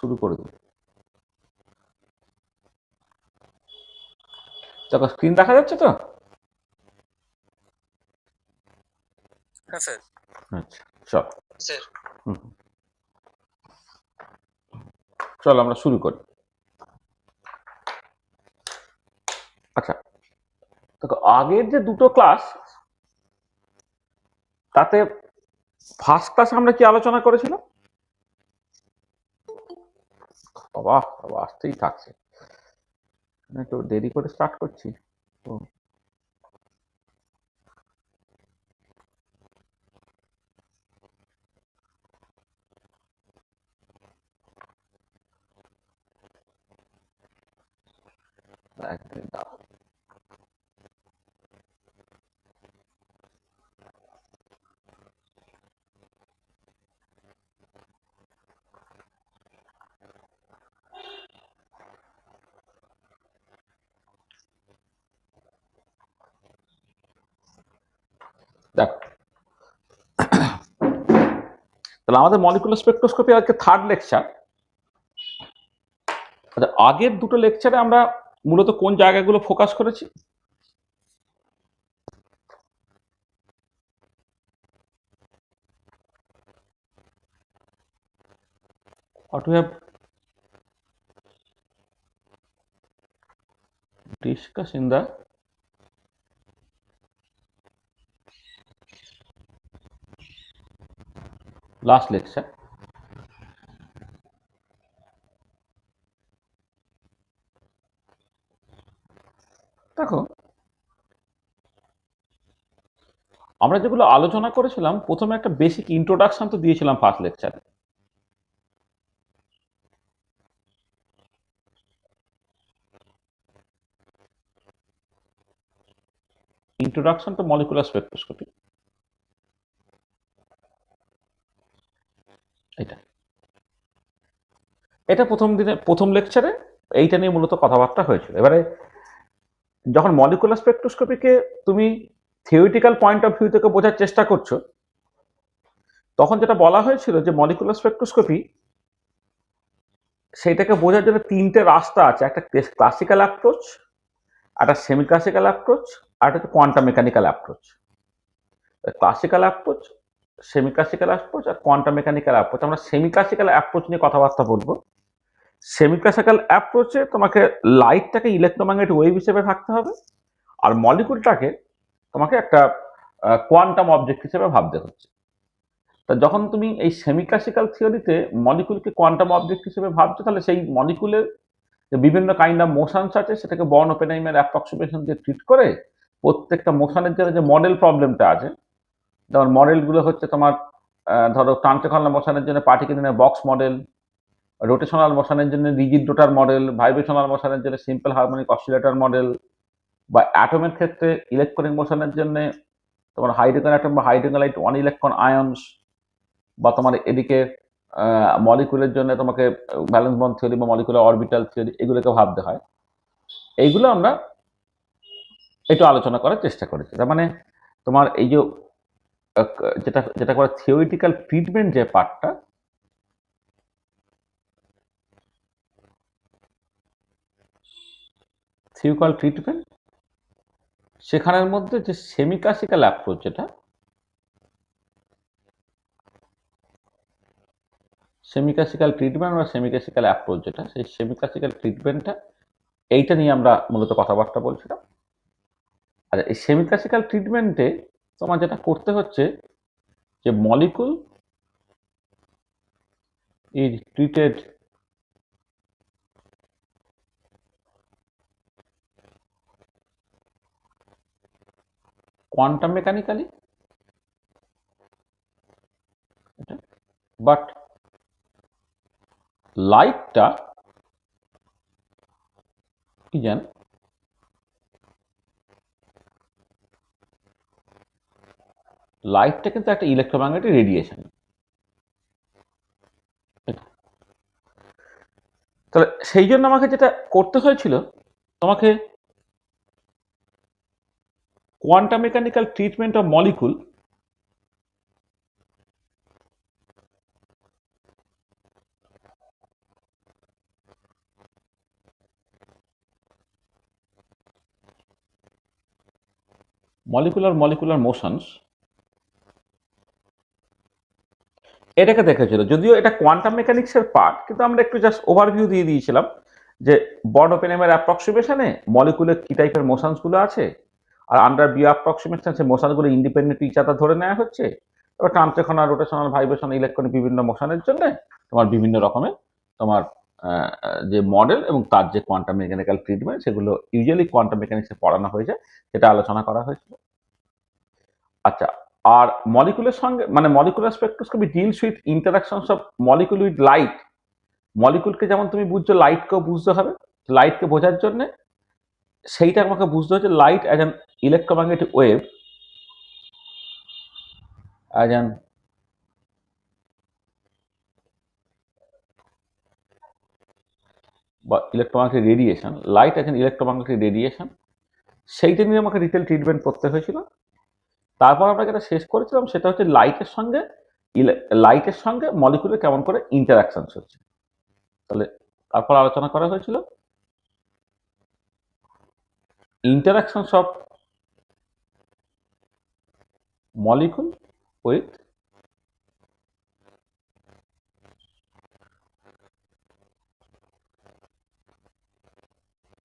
শুরু করে দিই। দেখো স্ক্রিন দেখা যাচ্ছে তো? হ্যাঁ স্যার। আচ্ছা চল স্যার চল আমরা শুরু করি। আচ্ছা দেখো আগের যে দুটো ক্লাস তাতে ফার্স্ট ক্লাসে আমরা কি আলোচনা করেছিলাম? বাবা বাবা আসতেই থাকছে, একটু দেরি করে স্টার্ট করছি তো। একদিন দাও। দেখো তাহলে আমাদের মলিকুলার স্পেকট্রোস্কোপি আজকে থার্ড লেকচার। আচ্ছা আগের দুটো লেকচারে আমরা মূলত কোন জায়গাগুলো ফোকাস করেছি? What we have discussed in the last lecture. দেখো আমরা যেগুলো আলোচনা করেছিলাম প্রথমে একটা বেসিক ইন্ট্রোডাকশন তো দিয়েছিলাম ফার্স্ট লেকচারে। ইন্ট্রোডাকশন টু মলিকুলার স্পেকট্রোস্কোপি, এটা এটা প্রথম লেকচারে এইটা নিয়ে মূলত কথাবার্তা হয়েছিল। এবারে যখন মলিকুলার স্পেকট্রোস্কোপিকে তুমি থিওরিটিক্যাল পয়েন্ট অফ ভিউ থেকে বোঝার চেষ্টা করছো, তখন যেটা বলা হয়েছিল যে মলিকুলার স্পেকট্রোস্কোপি সেইটাকে বোঝার জন্য তিনটে রাস্তা আছে, একটা ক্লাসিক্যাল অ্যাপ্রোচ, একটা সেমি ক্লাসিক্যাল অ্যাপ্রোচ, আর একটা quantum mechanical approach. Classical approach, semi classical approach আর কোয়ান্টাম মেকানিক্যাল অ্যাপ্রোচ। আমরা সেমি ক্লাসিক্যাল অ্যাপ্রোচ নিয়ে কথাবার্তা বলবো। সেমি ক্লাসিক্যাল অ্যাপ্রোচে তোমাকে লাইটটাকে ইলেকট্রোম্যাগনেটিক ওয়েভ হিসেবে থাকতে হবে, আর মলিকুলটাকে তোমাকে একটা কোয়ান্টাম অবজেক্ট হিসেবে ভাবতে হচ্ছে। তা যখন তুমি এই সেমি ক্লাসিক্যাল থিওরিতে মলিকুলকে কোয়ান্টাম অবজেক্ট হিসেবে ভাবছো, তাহলে সেই মলিকুলের যে বিভিন্ন কাইন্ড অফ মোশনস আছে সেটাকে বর্ন ওপেনহাইমার অ্যাপ্রক্সিমেশন দিয়ে ট্রিট করে প্রত্যেকটা মোশনের জন্য যে মডেল প্রবলেমটা আছে, যেমন মডেলগুলো হচ্ছে তোমার ধরো ট্রান্সলেশনাল মোশনের জন্য পার্টিকুলার বক্স মডেল, রোটেশনাল মোশনের জন্য রিজিড রোটার মডেল, ভাইব্রেশনাল মোশনের জন্য সিম্পল হারমোনিক অসিলেটর মডেল, বা অ্যাটমের ক্ষেত্রে ইলেকট্রনিক মোশনের জন্য তোমার হাইড্রোজেন অ্যাটম বা হাইড্রোজেন ওয়ান ইলেকট্রন আয়নস, বা তোমার এদিকে মলিকুলের জন্য তোমাকে ব্যালেন্স বন্ড থিওরি বা মলিকুলার অরবিটাল থিওরি, এগুলোকে ভাবতে হয়। এইগুলো আমরা একটু আলোচনা করার চেষ্টা করেছি। তার মানে তোমার এই যে যেটা যেটা করে থিওরিটিক্যাল ট্রিটমেন্ট যে পার্টটা, থিওরিটিক্যাল ট্রিটমেন্ট, সেখানের মধ্যে যে সেমি ক্লাসিক্যাল অ্যাপ্রোচ, যেটা সেমি ক্লাসিক্যাল ট্রিটমেন্ট বা সেমি ক্লাসিক্যাল অ্যাপ্রোচ, যেটা সেই সেমি ক্লাসিক্যাল ট্রিটমেন্টটা, এইটা নিয়ে আমরা মূলত কথাবার্তা বলছিলাম। আর এই সেমি ক্লাসিক্যাল ট্রিটমেন্টে তোমার যেটা করতে হচ্ছে যে molecule is treated quantum mechanically, but লাইটটা কি জান, লাইটটা কিন্তু একটা ইলেকট্রোম্যাগনেটিক রেডিয়েশন। তাহলে সেই জন্য আমাকে যেটা করতে হয়েছিল, তোমাকে quantum mechanical treatment of molecule molecular motions এটাকে দেখেছিল, যদিও এটা কোয়ান্টাম মেকানিক্সের পার্ট, কিন্তু আমরা একটু জাস্ট ওভারভিউ দিয়ে দিয়েছিলাম যে বর্ডোপেনেমের অ্যাপ্রক্সিমেশনে মলিকুলের কি টাইপের মোশনসগুলো আছে, আর আন্ডার বিও অ্যাপ্রক্সিমেশন সে মোশনগুলো ইন্ডিপেন্ডেন্ট ইচ আদার ধরে নেওয়া হচ্ছে। তারপর ট্রান্সলেশনাল, রোটেশনাল, ভাইব্রেশন, ইলেকট্রনিক বিভিন্ন মোশনের জন্য তোমার বিভিন্ন রকমের তোমার যে মডেল এবং তার যে কোয়ান্টাম মেকানিক্যাল ট্রিটমেন্ট সেগুলো ইউজুয়ালি কোয়ান্টাম মেকানিক্সে পড়ানো হয়েছে, সেটা আলোচনা করা হয়েছিল। আচ্ছা, আর মলিকুলের সঙ্গে মানে molecular spectroscopy deals with interactions of molecule with light. মলিকুলকে যেমন তুমি বুঝছো, লাইটকেও বুঝতে হবে। লাইটকে বোঝার জন্য সেইটা আমাকে বুঝতে হচ্ছে light as an electromagnetic wave, as an বা electromagnetic radiation, light as an electromagnetic radiation, সেইটা নিয়ে আমাকে ডিটেল ট্রিটমেন্ট করতে হয়েছিল। তারপর আমরা যেটা শেষ করেছিলাম সেটা হচ্ছে লাইটের সঙ্গে মলিকুলের কেমন করে ইন্টারাকশন হচ্ছে। তাহলে তারপর আলোচনা করা হয়েছিল interactions of molecule with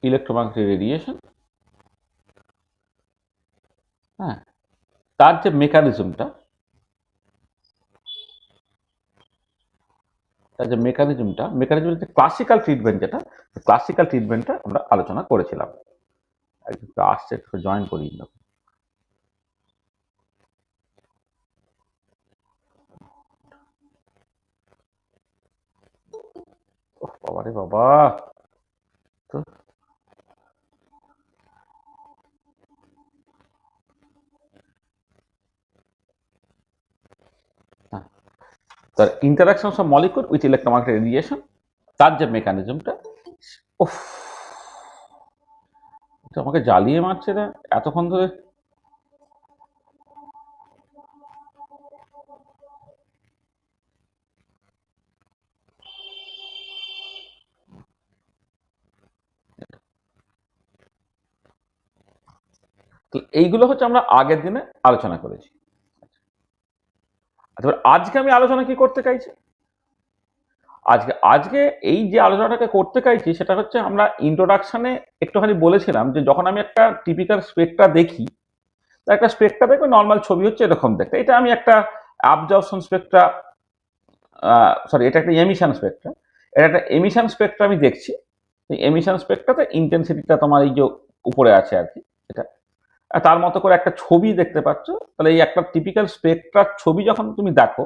electromagnetic radiation. হ্যাঁ, তার যে মেকানিজমটা, যে ক্লাসিক্যাল ট্রিটমেন্ট, যেটা ক্লাসিক্যাল ট্রিটমেন্টটা আমরা আলোচনা করেছিলাম। একটু আসছে, একটু জয়েন করিয়ে নেব। বাবা রে বাবা, তো তার interaction of molecule with electromagnetic radiation, তার যে মেকানিজমটা, উফ, আমাকে জ্বালিয়ে মারছে না এতক্ষণ ধরে। এইগুলো হচ্ছে আমরা আগের দিনে আলোচনা করেছি। আচ্ছা, আজকে আমি আলোচনা কি করতে চাইছি, আজকে এই যে আলোচনাটাকে করতে চাইছি সেটা হচ্ছে, আমরা ইন্ট্রোডাকশনে একটুখানি বলেছিলাম যে যখন আমি একটা টিপিক্যাল স্পেকট্রা দেখি, একটা স্পেকট্রা দেখবে নর্মাল ছবি হচ্ছে এরকম দেখতে, এটা আমি একটা অ্যাবজর্পশন স্পেকট্রা, সরি এটা একটা এমিশন স্পেকট্রা, এটা একটা এমিশন স্পেকট্রা আমি দেখছি। এমিশন স্পেকট্রাতে ইন্টেন্সিটিটা তোমার এই যে উপরে আছে আর কি, এটা তার মতো করে একটা ছবি দেখতে পাচ্ছ। তাহলে এই একটা টিপিক্যাল স্পেকট্রার ছবি যখন তুমি দেখো,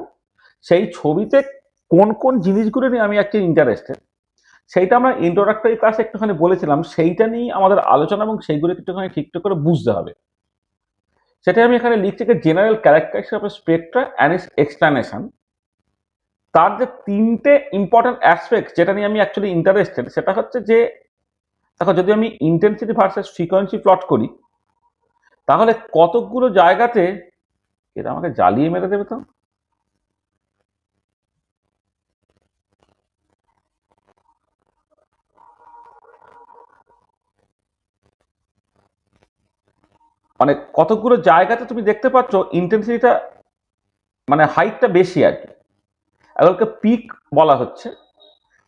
সেই ছবিতে কোন কোন জিনিসগুলো নিয়ে আমি একটু ইন্টারেস্টেড, সেইটা আমরা ইন্ট্রোডাক্টরি ক্লাসে একটুখানি বলেছিলাম, সেইটা নিয়ে আমাদের আলোচনা এবং সেইগুলো একটুখানি ঠিকঠাক করে বুঝতে হবে। সেটাই আমি এখানে লিখছি যে general characteristic of Spectra and it's explanation. তার যে তিনটে ইম্পর্টেন্ট অ্যাসপেক্ট যেটা নিয়ে আমি অ্যাকচুয়ালি ইন্টারেস্টেড, সেটা হচ্ছে যে দেখো, যদি আমি ইন্টেন্সিটি ভার্সেস ফ্রিকোয়েন্সি প্লট করি, তাহলে কতকগুলো জায়গাতে এটা আমাকে জ্বালিয়ে মেরে দেবে। তো মানে কতকগুলো জায়গাতে তুমি দেখতে পাচ্ছ ইন্টেন্সিটিটা মানে হাইটটা বেশি আর কি, এগুলোকে পিক বলা হচ্ছে।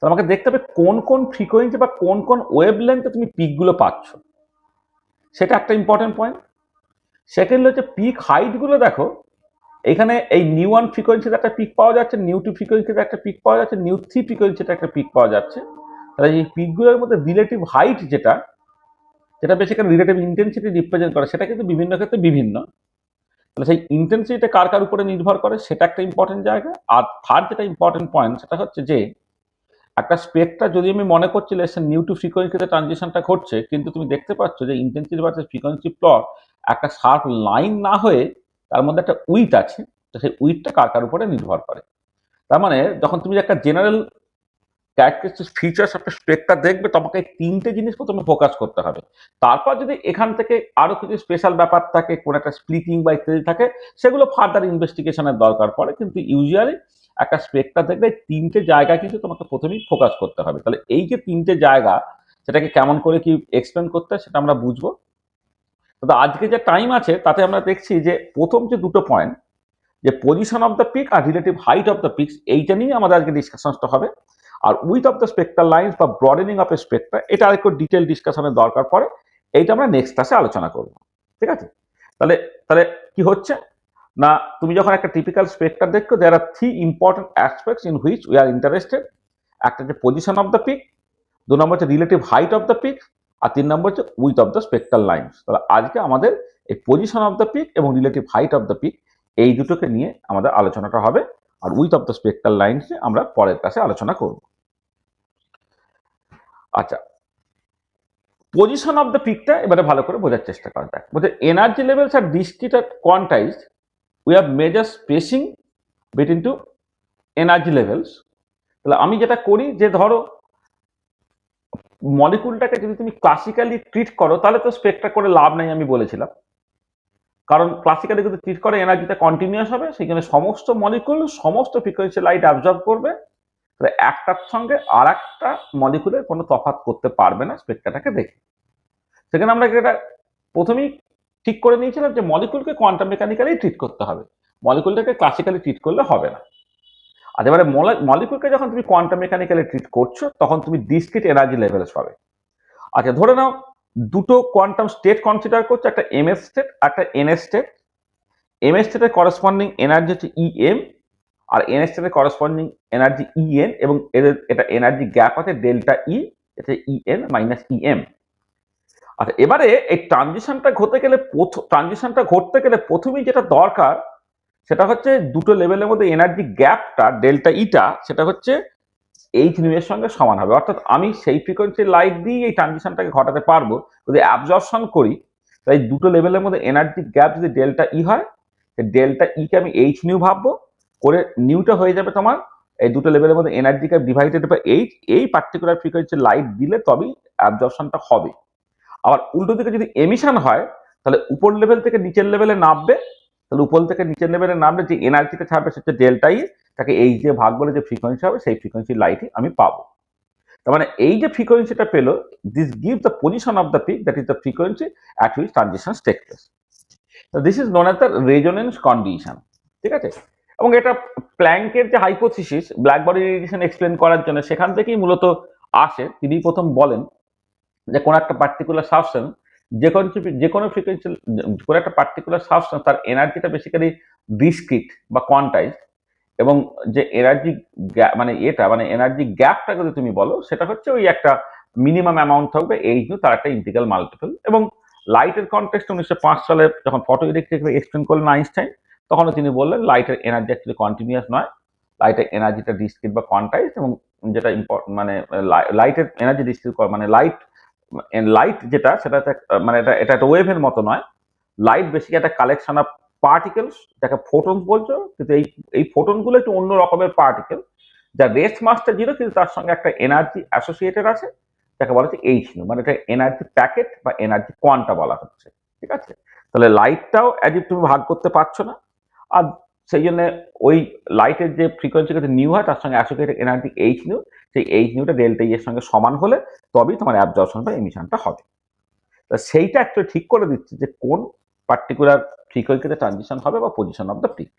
আমাকে দেখতে হবে কোন কোন ফ্রিকোয়েন্সি বা কোন কোন ওয়েভ লেন্থে তুমি পিকগুলো পাচ্ছ, সেটা একটা ইম্পর্টেন্ট পয়েন্ট। সেকেন্ড হচ্ছে পিক হাইটগুলো দেখো, এখানে এই নিউ ওয়ান ফ্রিকোয়েন্সিতে একটা পিক পাওয়া যাচ্ছে, নিউ টু ফ্রিকোয়েন্সিতে একটা পিক পাওয়া যাচ্ছে, নিউ থ্রি ফ্রিকোয়েন্সিতে একটা পিক পাওয়া যাচ্ছে। তাহলে এই পিকগুলোর মধ্যে রিলেটিভ হাইট যেটা বেসিক্যালি রিলেটিভ ইন্টেন্সিটি রিপ্রেজেন্ট করে, সেটা কিন্তু বিভিন্ন ক্ষেত্রে বিভিন্ন। তাহলে সেই ইন্টেন্সিটিটা কার কার উপরে নির্ভর করে, সেটা একটা ইম্পর্টেন্ট জায়গা। আর থার্ড যেটা ইম্পর্টেন্ট পয়েন্ট, সেটা হচ্ছে যে একটা স্পেকট্রা যদি আমি মনে করছি নিউ টু ফ্রিকোয়েন্সিতে ট্রানজিশনটা ঘটছে, কিন্তু তুমি দেখতে পাচ্ছ যে ইন্টেন্সিটি ভার্সেস ফ্রিকোয়েন্সি প্লট একটা শার্প লাইন না হয়ে তার মধ্যে একটা উইথ আছে, তো সেই উইথটা কার কার উপরে নির্ভর করে। তার মানে যখন তুমি একটা জেনারেল ক্যারেক্টারিস্টিক ফিচার্স একটা স্পেকট্রা দেখবে, তোমাকে এই তিনটে জিনিস প্রথমে ফোকাস করতে হবে। তারপর যদি এখান থেকে আরো কিছু স্পেশাল ব্যাপার থাকে, কোন একটা স্প্লিটিং বা ইত্যাদি থাকে, সেগুলো ফার্দার ইনভেস্টিগেশনের দরকার পড়ে। কিন্তু ইউজুয়ালি একটা স্পেকট্রা দেখলে তিনটে জায়গা কিন্তু তোমাকে প্রথমেই ফোকাস করতে হবে। তাহলে এই যে তিনটে জায়গা, সেটাকে কেমন করে কি এক্সপ্লেন করতে হয় সেটা আমরা বুঝবো। তো আজকে যে টাইম আছে তাতে আমরা দেখছি যে প্রথম যে দুটো পয়েন্ট, যে পজিশন অফ দ্য পিক আর relative height of the peaks, এইটা নিয়ে আমাদের আজকে ডিসকাশনটা হবে। আর width of the spectral lines বা ব্রডেনিং অফ এ স্পেক্ট্রা, এটা আরেকটু ডিটেল ডিসকাশনের দরকার পড়ে, এইটা আমরা নেক্সট ক্লাসে আলোচনা করব। ঠিক আছে? তাহলে তাহলে কি হচ্ছে না, তুমি যখন একটা টিপিক্যাল স্পেক্ট্রা দেখছো, there are three important aspects in which we are interested. একটা হচ্ছে পজিশন অফ দ্য পিক, দু নম্বর হচ্ছে relative height of the peak, আর তিন নম্বর হচ্ছে width of the spectral lines. তাহলে আজকে আমাদের এই পজিশন অফ দ্য পিক এবং relative height of the peak, এই দুটোকে নিয়ে আমাদের আলোচনাটা হবে। আর width of the spectral lines আমরা পরের ক্লাসে আলোচনা করব। আচ্ছা, পজিশন অফ দ্য পিকটা এবারে ভালো করে বোঝার চেষ্টা করা যাক। বলতে এনার্জি লেভেলস আর ডিসক্রিট আর quantized, we have measure spacing between two energy levels. তাহলে আমি যেটা করি, যে ধরো মলিকুলটাকে যদি তুমি ক্লাসিক্যালি ট্রিট করো তাহলে তো স্পেক্ট্রা করে লাভ নাই, আমি বলেছিলাম। কারণ ক্লাসিক্যালি যদি ট্রিট করে এনার্জিটা কন্টিনিউয়াস হবে, সেখানে সমস্ত মলিকুল সমস্ত ফ্রিকোয়েন্সি লাইট অ্যাবজর্ব করবে, তাহলে একটার সঙ্গে আর একটা মলিকুলের কোনো তফাৎ করতে পারবে না স্পেক্ট্রাটাকে দেখে। সেখানে আমরা এটা প্রথমেই ঠিক করে নিয়েছিলাম যে মলিকুলকে কোয়ান্টাম মেকানিক্যালি ট্রিট করতে হবে, মলিকুলটাকে ক্লাসিক্যালি ট্রিট করলে হবে না। আর এবারে মলিকুলকে যখন তুমি কোয়ান্টাম মেকানিক্যালি ট্রিট করছো, তখন তুমি ডিসক্রিট এনার্জি লেভেলস পাবে। আচ্ছা, ধরে নাও দুটো কোয়ান্টাম স্টেট কনসিডার করছো, একটা এমএস স্টেট, একটা এনএস স্টেট। এমএস স্টেটের করেসপন্ডিং এনার্জি হচ্ছে ইএম, আর এনএস স্টেটের করেসপন্ডিং এনার্জি ইএন, এবং এটা এনার্জি গ্যাপ আছে ডেল্টা ই, এটা ইএন মাইনাস ইএম। আচ্ছা, এবারে এই ট্রানজিশনটা ঘটতে গেলে প্রথমেই যেটা দরকার, সেটা হচ্ছে দুটো লেভেলের মধ্যে এনার্জি গ্যাপটা ডেল্টা ইটা, সেটা হচ্ছে এইচ নিউ এর সঙ্গে সমান হবে। অর্থাৎ আমি সেই ফ্রিকোয়েন্সি লাইট দিয়ে এই ট্রানজিশনটাকে ঘটাতে পারবো। যদি অ্যাবজর্পশন করি, তাই দুটো লেভেলের মধ্যে এনার্জি গ্যাপ যদি ডেল্টা ই হয়, ডেল্টা ই কে আমি এইচ নিউ ভাববো, করে নিউটা হয়ে যাবে তোমার এই দুটো লেভেলের মধ্যে energy gap divided by h. এই পার্টিকুলার ফ্রিকোয়েন্সি লাইট দিলে তবেই অ্যাবজর্পশনটা হবে। আবার উল্টো দিকে যদি এমিশন হয়, তাহলে উপর লেভেল থেকে নিচের লেভেলে নামবে, তাহলে উপর থেকে নিচের লেভেলে নামলে যে এনার্জিটা ছাড়বে সেটা ডেল্টা ই, তাকে এই যে ভাগ বলে যে ফ্রিকোয়েন্সি হবে, সেই ফ্রিকোয়েন্সি লাইটই আমি পাবো। তার মানে এই যে ফ্রিকোয়েন্সিটা পেলো, this give the position of the peak, that is the frequency at which transitions take place. This is known as the resonance condition. ঠিক আছে? এবং এটা প্ল্যাঙ্কের যে hypothesis black body radiation explain করার জন্য, সেখান থেকেই মূলত আসে। তিনি প্রথম বলেন যে কোন একটা পার্টিকুলার সাবস্টেন্স, যে কোনো ফ্রিকোয়েন্সি, কোন একটা পার্টিকুলার সাবস্টেন্স, তার এনার্জিটা বেসিক্যালি ডিসক্রিট বা কোয়ান্টাইজ, এবং যে এনার্জি মানে এনার্জি গ্যাপটা যদি তুমি বলো, সেটা হচ্ছে ওই একটা মিনিমাম অ্যামাউন্ট থাকবে এইচ নিউ, তার একটা ইন্টিগ্রাল মাল্টিপল। এবং লাইটের কন্টেক্সট 1905 সালে যখন ফটো ইলেকট্রিক এক্সপ্লেন করলেন আইনস্টাইন, তখনও তিনি বললেন লাইটের এনার্জি অ্যাকচুয়ালি কন্টিনিউয়াস নয়, লাইটের এনার্জিটা ডিসক্রিট বা কোয়ান্টাইজ। এবং যেটা মানে লাইটের এনার্জি ডিসক্রিট মানে লাইট যেটা, সেটা মানে এটা একটা ওয়েভের মতো নয়। লাইট বেসিক্যালি একটা কালেকশন অফ পার্টিকেলস, যাকে ফোটন বলছো, কিন্তু এই ফোটনগুলো একটু অন্য রকমের পার্টিকেল, যার রেস্ট মাসটা জিরো, কিন্তু তার সঙ্গে একটা এনার্জি অ্যাসোসিয়েটেড আছে, যাকে বলা হচ্ছে এইচ নিউ, মানে এটা এনার্জি প্যাকেট বা এনার্জি কোয়ান্টা বলা হচ্ছে। ঠিক আছে? তাহলে লাইটটাও অ্যাজ ইফ তুমি ভাগ করতে পারছো না, আর সেই জন্য ওই লাইটের যে ফ্রিকোয়েন্সি নিউ হয়, তার সঙ্গে অ্যাসোসিয়েটেড এনার্জি এইচ নিউ, সেই এইচ নিউটা ডেল্টা ই এর সঙ্গে সমান হলে তবেই তোমার অ্যাবজর্পশন বা এমিশনটা হবে। তা সেইটা অ্যাকচুয়ালি ঠিক করে দিচ্ছে যে কোন পার্টিকুলার ফ্রিকোয়েন্সিতে ট্রানজিশন হবে বা position of the peak.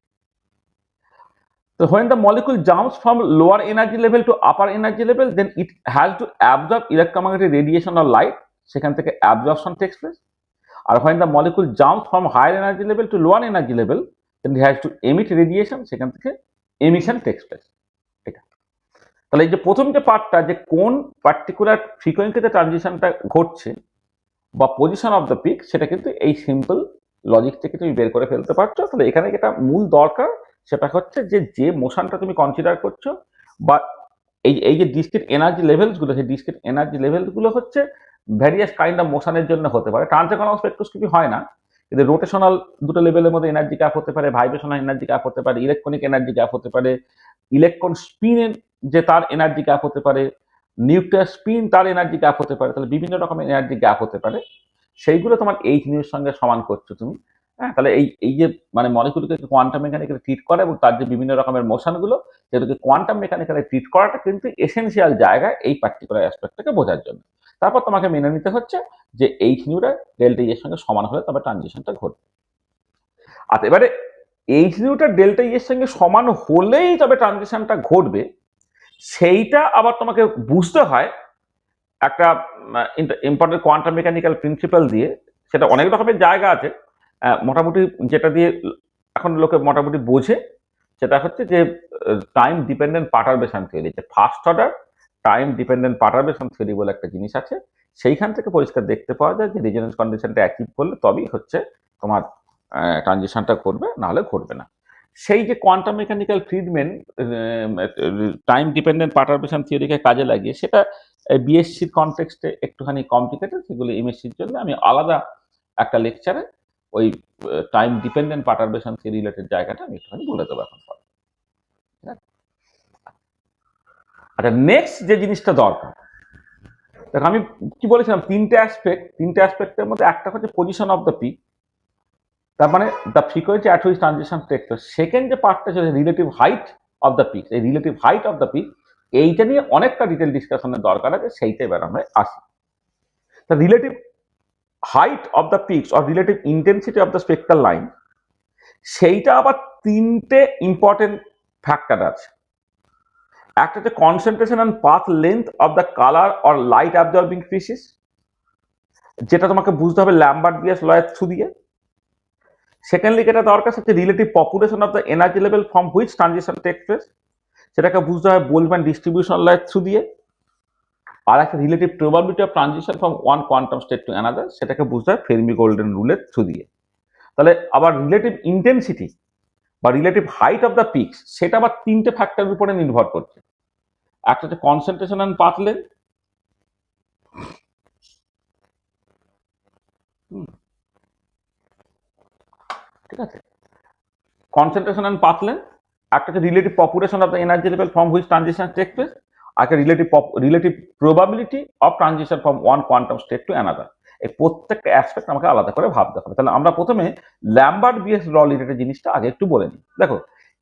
So when the molecule jumps from lower energy level to upper energy level, then it has to absorb electromagnetic radiation or light, সেখান থেকে absorption takes place. R when the molecule jumps from higher energy level to lower energy level, then it has to emit radiation, সেখান থেকে emission takes place. এটা তাহলে এই যে প্রথম যে পার্টটা, যে কোন পার্টিকুলার ফ্রিকোয়েন্সিতে ট্রানজিশনটা ঘটছে বা পজিশন অফ দ্য পিক, সেটা কিন্তু এই সিম্পল লজিক থেকে তুমি বের করে ফেলতে পারছো। তাহলে এখানে যেটা মূল দরকার, সেটা হচ্ছে যে মোশনটা তুমি কনসিডার করছো, বা এই যে ডিসক্রিট এনার্জি লেভেলস গুলো, সেই ডিসক্রিট এনার্জি লেভেলস গুলো হচ্ছে ভ্যারিয়াস কাইন্ড অফ মোশনের জন্য হতে পারে। ট্রান্সএকোনমিক স্পেকট্রোস্কোপি হয় না, কিন্তু রোটেশনাল দুটো লেভেলের মধ্যে এনার্জি গ্যাপ হতে পারে, ভাইব্রেশনাল এনার্জি গ্যাপ হতে পারে, ইলেকট্রনিক এনার্জি গ্যাপ হতে পারে, ইলেকট্রন স্পিনের যে তার এনার্জি গ্যাপ হতে পারে, নিউক্লিয়ার স্পিন তার এনার্জি গ্যাপ হতে পারে। তাহলে বিভিন্ন রকমের এনার্জি গ্যাপ হতে পারে, সেইগুলো তোমার এইচ নিউ এর সঙ্গে সমান করছো তুমি। হ্যাঁ, তাহলে এই যে মানে মলিকুলকে কোয়ান্টাম মেকানিক্যালি ট্রিট করা এবং তার যে বিভিন্ন রকমের মোশনগুলো, যেটাকে কোয়ান্টাম মেকানিক্যালি ট্রিট করাটা কিন্তু এসেনশিয়াল জায়গা এই পার্টিকুলার অ্যাসপেক্টটাকে বোঝার জন্য। তারপর তোমাকে মেনে নিতে হচ্ছে যে এইচ নিউটা ডেল্টা ই এর সঙ্গে সমান হলে তবে ট্রানজিশনটা ঘটবে। আর এবারে এইচ নিউটা ডেল্টা ই এর সঙ্গে সমান হলেই তবে ট্রানজিশনটা ঘটবে, সেইটা আবার তোমাকে বুঝতে হয় একটা ইম্পর্টেন্ট কোয়ান্টাম মেকানিক্যাল প্রিন্সিপাল দিয়ে। সেটা অনেক রকমের জায়গা আছে, মোটামুটি যেটা দিয়ে এখন লোকে মোটামুটি বোঝে সেটা হচ্ছে যে টাইম ডিপেন্ডেন্ট পার্টারবেশন থিওরি, যে first order time dependent perturbation theory বলে একটা জিনিস আছে। সেইখান থেকে পরিষ্কার দেখতে পাওয়া যায় যে রেজোনেন্স কন্ডিশনটা অ্যাচিভ করলে তবেই হচ্ছে তোমার ট্রানজিশনটা ঘটবে, নাহলে ঘটবে না। সেই যে quantum mechanical treatment time dependent perturbation থিওরিকে কাজে লাগিয়ে, সেটা বিএসসির কনটেক্সটে একটুখানি কমপ্লিকেটেড, সেগুলো এমএসসির জন্য আমি আলাদা একটা লেকচারে ওই time dependent perturbation theory related জায়গাটা আমি একটুখানি বলে দেবো এখন। আচ্ছা, নেক্সট যে জিনিসটা দরকার, দেখো আমি কি বলেছিলাম তিনটে অ্যাসপেক্টের মধ্যে একটা হচ্ছে পজিশন অফ দ্য পিক, তার মানে the frequency at which transition take place. Second যে পার্টটা হচ্ছে relative height of the peak, এই relative height of the peak এইটা নিয়ে অনেকটা ডিটেল ডিসকাশনের দরকার আছে, সেইটা এবার আমরা আসি। তা relative height of the peaks or relative intensity of the spectral line, সেইটা আবার তিনটে ইম্পর্টেন্ট ফ্যাক্টর আছে। একটা হচ্ছে concentration and path length of the colour or light absorbing species, যেটা তোমাকে বুঝতে হবে ল্যাম্বার্ট বিয়াস ল এর থ্রু দিয়ে। সেকেন্ডলি যেটা দরকার হচ্ছে relative population of the energy level from which transition take place, সেটাকে বুঝতে হবে বোলম্যান ডিস্ট্রিবিউশন ল এর থ্রু দিয়ে। আর একটা relative probability of transition from one quantum state to another, সেটাকে বুঝতে হয় ফেরমি গোল্ডেন রুলের থ্রু দিয়ে। তাহলে আবার রিলেটিভ ইন্টেন্সিটি বা relative height of the peaks, সেটা আবার তিনটে ফ্যাক্টরের উপরে নির্ভর করছে। একটা হচ্ছে কনসেন্ট্রেশন অ্যান্ড পাথ লেন্থ, ঠিক আছে, কনসেন্ট্রেশন অ্যান্ড পাথ লেন্থ। একটা হচ্ছে relative population of the energy level from which transition take place, আর একটা relative probability of transition from one quantum state to another. এই প্রত্যেকটা অ্যাসপেক্ট আমাকে আলাদা করে ভাবতে হবে। তাহলে আমরা প্রথমে ল্যাম্বার্ট বিয়াস ল রিলেটেড জিনিসটা আগে একটু বলে নিই। দেখো,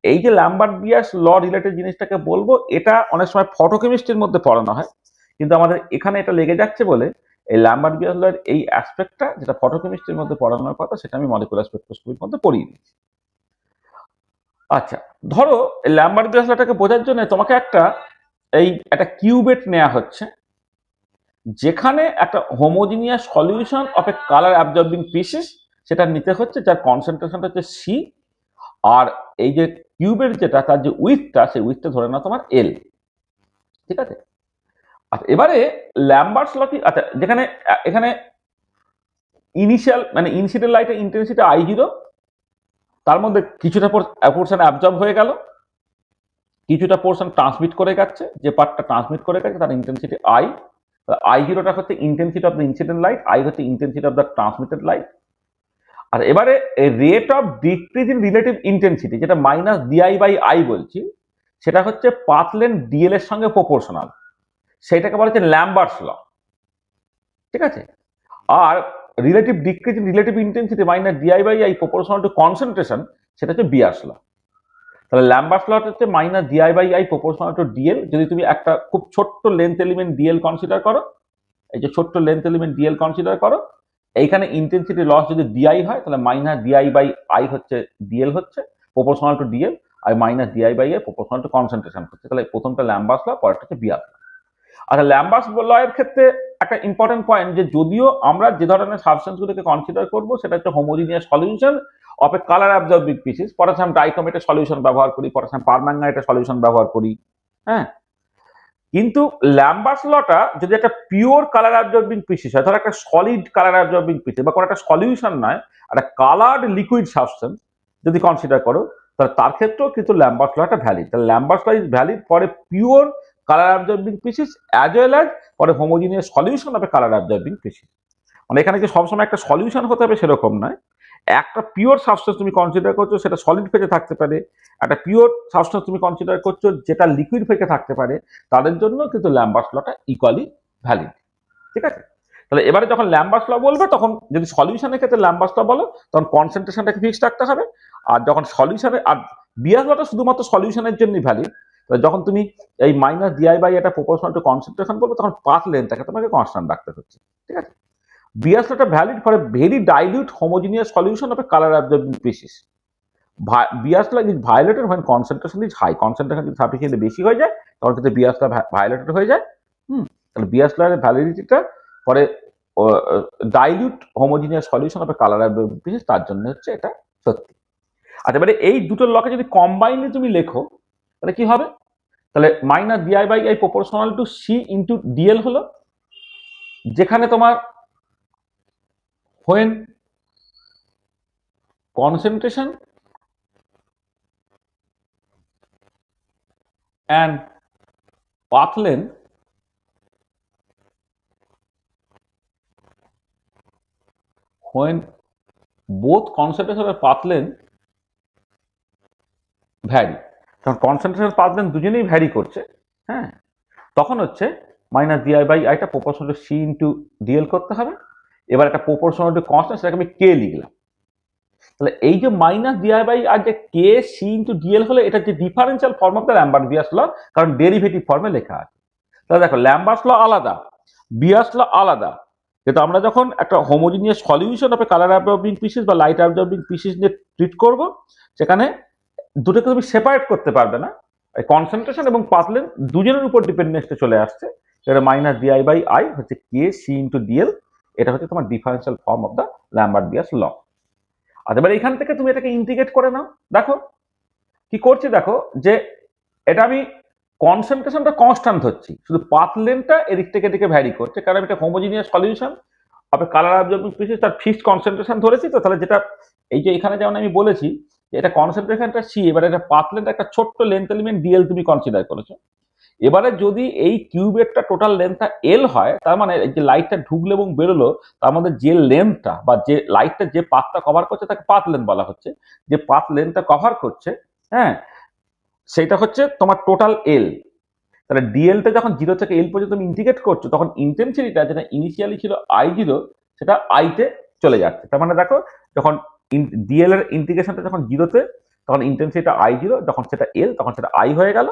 এই যে ল্যাম্বার্ট বিয়াস ল রিলেটেড জিনিসটাকে বলবো, এটা অনেক সময় ফটোকেমিস্ট্রির মধ্যে পড়ানো হয়, কিন্তু আমাদের এখানে এটা লেগে যাচ্ছে বলে এই ল্যাম্বার্ট বিয়াস ল এর এই অ্যাসপেক্টটা যেটা ফটোকেমিস্ট্রির মধ্যে পড়ানোর কথা, সেটা আমি মলিকুলার স্পেকট্রোস্কোপির মধ্যে পড়িয়ে দিচ্ছি। আচ্ছা, ধরো ল্যাম্বার্ট বিয়াস লটাকে বোঝার জন্য তোমাকে একটা কিউবেট নেওয়া হচ্ছে, যেখানে একটা homogeneous solution of a colour absorbing species সেটা নিতে হচ্ছে, যার কনসেন্ট্রেশনটা হচ্ছে সি, আর এই যে কিউবের যেটা তার যে উইথটা, সেই উইথটা ধরে নাও তোমার এল, ঠিক আছে। আচ্ছা, এবারে ল্যাম্বার্টস ল কি, আচ্ছা যেখানে এখানে ইনিশিয়াল মানে ইনসিডেন্ট লাইটের ইন্টেন্সিটি I0, তার মধ্যে কিছুটা পোর্শন অ্যাবজর্ব হয়ে গেল, কিছুটা পোর্শন ট্রান্সমিট করে যাচ্ছে, যে পার্টটা ট্রান্সমিট করে গেছে তার ইন্টেন্সিটি I। I0টা হচ্ছে intensity of the incident light, I হচ্ছে intensity of the transmitted light. আর এবারে rate of decrease in relative intensity, যেটা মাইনাস DI/I বলছি, সেটা হচ্ছে পাথ লেন্থ DL এর সঙ্গে প্রপোর্শনাল, সেটাকে বলা হচ্ছে ল্যাম্বার্টস ল, ঠিক আছে। আর relative decrease in relative intensity minus DI/I proportional to concentration, সেটা হচ্ছে বিয়ার্স ল। তাহলে ল্যাম্বার্টস ল হচ্ছে minus DI/I proportional to DL। যদি তুমি একটা খুব ছোট্ট লেন্থ এলিমেন্ট DL কনসিডার করো, এই যে ছোট্ট লেন্থ এলিমেন্ট DL কনসিডার করো, এইখানে ইন্টেন্সিটি লস যদি DI হয়, তাহলে মাইনাস DI/I হচ্ছে DL হচ্ছে প্রপোর্শনাল টু DL, আর minus DI/I proportional to concentration হচ্ছে। তাহলে প্রথমটা ল্যাম্বার্টস ল, পরেরটা হচ্ছে বিয়ার্স ল। আচ্ছা, ল্যাম্বার্টস ল এর ক্ষেত্রে একটা ইম্পর্টেন্ট পয়েন্ট, যে যদিও আমরা যে ধরনের সাবস্টেন্সগুলোকে কনসিডার করবো সেটা হচ্ছে homogeneous solution of a colour absorbing species, potassium ডাইক্রোমেটের সলিউশন ব্যবহার করি, পটাশিয়াম পারম্যাঙ্গানেটের সলিউশন ব্যবহার করি, হ্যাঁ। কিন্তু ল্যাম্বার্টস লটা যদি একটা পিওর কালার অ্যাবজর্বিং স্পিসিস হয়, ধর একটা সলিড কালার অ্যাবজর্বিং স্পিসিস বা কোনো একটা সলিউশন নয়, একটা কালার্ড লিকুইড সাবস্টেন্স যদি কনসিডার করো, তাহলে তার ক্ষেত্রেও কিন্তু ল্যাম্বার্টস লটা ভ্যালিড। তাহলে Lambert's law is valid for a pure colour absorbing species as well as for a homogeneous solution of a colour absorbing species. মানে এখানে যে সবসময় একটা সলিউশন হতে হবে সেরকম নয়, একটা পিওর সাবস্টেন্স তুমি কনসিডার করছো সেটা সলিড ফেজে থাকতে পারে, একটা পিওর সাবস্টেন্স তুমি কনসিডার করছো যেটা লিকুইড ফেজে থাকতে পারে, তাদের জন্য কিন্তু ল্যাম্বার্টস লটা ইকুয়ালি ভ্যালিড, ঠিক আছে। তাহলে এবারে যখন ল্যাম্বার্টস ল বলবে, তখন যদি সলিউশনের ক্ষেত্রে ল্যাম্বার্টস ল বলো, তখন কনসেন্ট্রেশনটাকে ফিক্সড রাখতে হবে। আর যখন সলিউশনে, আর বিয়াস লটা শুধুমাত্র সলিউশনের জন্যই ভ্যালিড, যখন তুমি এই মাইনাস ডিআই বাই এটা প্রপোর্শনাল টু কনসেন্ট্রেশন বলবো তখন পাথ লেন্থটাকে তোমাকে কনস্ট্যান্ট রাখতে হচ্ছে, ঠিক আছে। বিয়াস লটা valid for a very dilute homogeneous solution of a colour absorbing species. Beer's law is violated when concentration is high, concentration যদি সাফিসিয়েন্টলি বেশি হয়ে যায় তখন কিন্তু বিয়াস ল ভায়োলেটেড হয়ে যায়। তাহলে বিয়াস লর ভ্যালিডিটিটা পরে dilute homogeneous solution of a colour absorbing species, তার জন্য হচ্ছে এটা সত্যি। আচ্ছা, এবারে এই দুটো লকে যদি কম্বাইনলি তুমি লেখো তাহলে কি হবে? তাহলে minus DI by I proportional to C into DL হলো, যেখানে তোমার when concentration and path length when both concentration and path length vary, তখন কনসেন্ট্রেশন পাথ লেন্থ দুজনেই ভ্যারি করছে, হ্যাঁ, তখন হচ্ছে মাইনাস ডিআই বাই আইটা proportional to C into DL করতে হবে। এবার একটা প্রপোর্শনাল টু কনস্ট্যান্ট, সেটাকে আমি কে লিখলাম। তাহলে এই যে মাইনাস ডিআই বাই আর যে কে সি ইন্টু ডিএল হলে এটা যে differential form of the Lambert Beer's law, কারণ ডেরিভেটিভ ফর্মে লেখা আছে। তাহলে দেখো ল্যাম্বার্টস ল আলাদা, বিয়াস ল আলাদা, কিন্তু আমরা যখন একটা homogeneous solution of a colour absorbing species বা লাইট অ্যাবজর্বিং স্পিসিস নিয়ে ট্রিট করব, সেখানে দুটোকে তুমি সেপারেট করতে পারবে না, কনসেন্ট্রেশন এবং পাথ লেন্থ দুজনের উপর ডিপেন্ডেন্সটা চলে আসছে। এটা মাইনাস ডিআই বাই আই হচ্ছে কে সি ইন্টু ডিএল, এটা হচ্ছে তোমার differential form of the Lambert Beer's law. আচ্ছা, এবার এখান থেকে তুমি এটাকে ইন্টিগ্রেট করে নাও। দেখো কি করছি, দেখো যে এটা আমি কনসেন্ট্রেশনটা কনস্ট্যান্ট হচ্ছি, শুধু পাথ লেন্থটা এদিক থেকে এদিকে ভ্যারি করছে, কারণ এটা homogeneous solution of a colour absorbing species, তার ফিক্সড কনসেন্ট্রেশন ধরেছি। তো তাহলে যেটা এই যে এখানে যেমন আমি বলেছি যে এটা কনসেন্ট্রেশনটা সি, এবার এটা পাথ লেন্থ একটা ছোট্ট লেন্থ এলিমেন্ট ডিএল তুমি কনসিডার করেছো। এবারে যদি এই কিউবেরটা টোটাল লেন্থটা এল হয়, তার মানে যে লাইটটা ঢুকলো এবং বেরোলো তার মধ্যে যে লেন্থটা বা যে লাইটটা যে পাথটা কভার করছে তাকে পাথ লেন্থ বলা হচ্ছে। যে পাথ লেন্থটা কভার করছে, হ্যাঁ, সেটা হচ্ছে তোমার টোটাল এল। তাহলে ডিএলটা যখন 0 থেকে এল পর্যন্ত তুমি ইন্টিগ্রেট করছো, তখন ইন্টেন্সিটিটা যেটা ইনিশিয়ালি ছিল I0 সেটা আইতে চলে যাচ্ছে। তার মানে দেখো যখন ডিএল এর ইন্টিগ্রেশনটা যখন 0-তে, তখন ইন্টেন্সিটিটা I0, যখন সেটা এল তখন সেটা আই হয়ে গেল।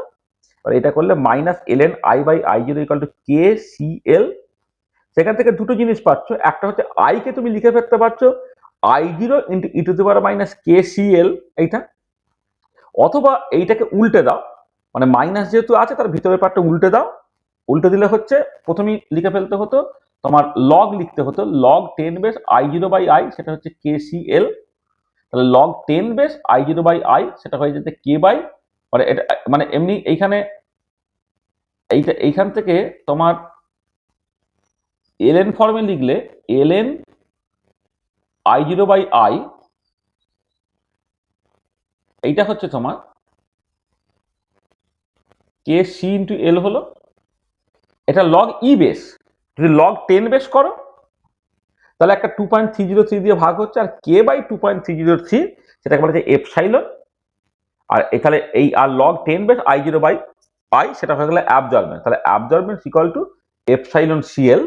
আর এটা করলে minus LN I by I0 equal to K C L. সেখান থেকে দুটো জিনিস পাচ্ছ, একটা হচ্ছে আই কে তুমি লিখে ফেলতে পারছো I0 into E to the power minus K C L এইটা, অথবা এইটাকে উল্টে দাও, মানে মাইনাস যেহেতু আছে তার ভিতরের পার্টটা উল্টে দাও। উল্টে দিলে হচ্ছে প্রথমেই লিখে ফেলতে হতো তোমার লগ লিখতে হতো, log 10 base I0 by I, সেটা হচ্ছে কে সি এল। তাহলে log 10 base I0 by I সেটা হয়ে যেতে কে বাই, মানে এটা মানে এমনি এইখানে এইখান থেকে তোমার এলএন ফর্মে লিখলে এলএন I0 বাই আই, এইটা হচ্ছে তোমার কে সি ইন্টু এল হলো। এটা লগ ই বেস, যদি লগ 10 বেস করো তাহলে একটা 2.303 দিয়ে ভাগ হচ্ছে, আর কে বাই 2.303 সেটাকে বলা যায় এপসাইলন। আর এখানে এই আর log 10 base I0 by I সেটা হয়ে গেলে অ্যাবজর্বেন্স, তাহলে absorbance equal to epsilon CL.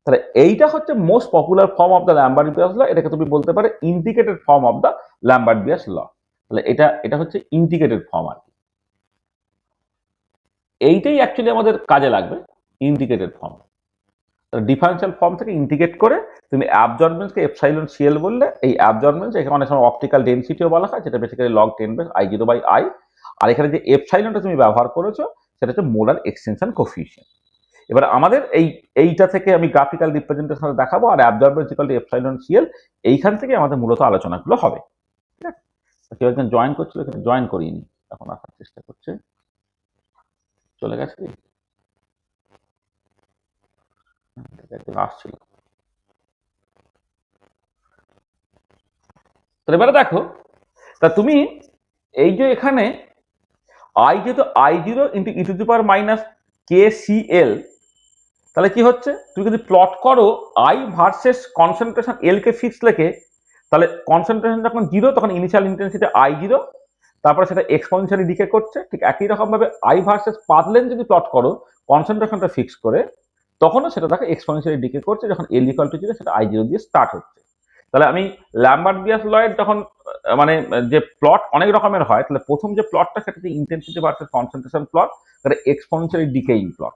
তাহলে এইটা হচ্ছে most popular form of the Lambert Beer's law, এটাকে তুমি বলতে পারো integrated form of the Lambert Beer's law. তাহলে এটা হচ্ছে ইন্টিগ্রেটেড ফর্ম, আর কি এইটাই অ্যাকচুয়ালি আমাদের কাজে লাগবে, ইন্টিগ্রেটেড ফর্ম। তাহলে ডিফারেন্সিয়াল ফর্ম থেকে ইন্টিগ্রেট করে তুমি অ্যাবজর্বেন্সকে এপসাইলন সিএল বললে, এই অ্যাবজর্বেন্স এখানে অনেক সময় অপটিক্যাল ডেনসিটিও বলা হয়, যেটা basically log 10 base I0 by I. আর এখানে যে এপসাইলনটা তুমি ব্যবহার করেছো সেটা হচ্ছে মোলার এক্সটেনশন কোফিশিয়েন্ট। এবার আমাদের এইটা থেকে আমি গ্রাফিক্যাল রিপ্রেজেন্টেশন দেখাবো, আর absorbance equal to epsilon CL, এইখান থেকে আমাদের মূলত আলোচনাগুলো হবে। ঠিক আছে, কেউ একজন জয়েন করছিল, এখানে জয়েন করিনি, এখন আসার চেষ্টা করছে, চলে গেছে, আসছিল। তো এবারে দেখো, তা তুমি এই যে এখানে আই যেহেতু I0 into E to the power minus K C L, তাহলে কি হচ্ছে, তুমি যদি প্লট করো আই ভার্সেস কনসেন্ট্রেশন এল কে ফিক্স লেখে, তাহলে কনসেন্ট্রেশন যখন 0 তখন ইনিশিয়াল ইন্টেন্সিটি I0, তারপরে সেটা এক্সপোনেনশিয়ালি ডিকে করছে। ঠিক একই রকম ভাবে আই ভার্সেস পাথ লেন্থ যদি প্লট করো কনসেন্ট্রেশনটা ফিক্স করে, তখনও সেটা দেখো এক্সপোনেনশিয়ালি ডিকে করছে, যখন এল ইকুয়াল টু 0 সেটা I0 দিয়ে স্টার্ট হচ্ছে। তাহলে আমি ল্যাম্বার্ট বিয়াস ল এর যখন মানে যে প্লট অনেক রকমের হয়, তাহলে প্রথম যে প্লটটা সেটা হচ্ছে ইন্টেন্সিটি ভার্সেস কনসেন্ট্রেশন প্লট, সেটা এক্সপোনেনশিয়ালি ডিকেইং প্লট।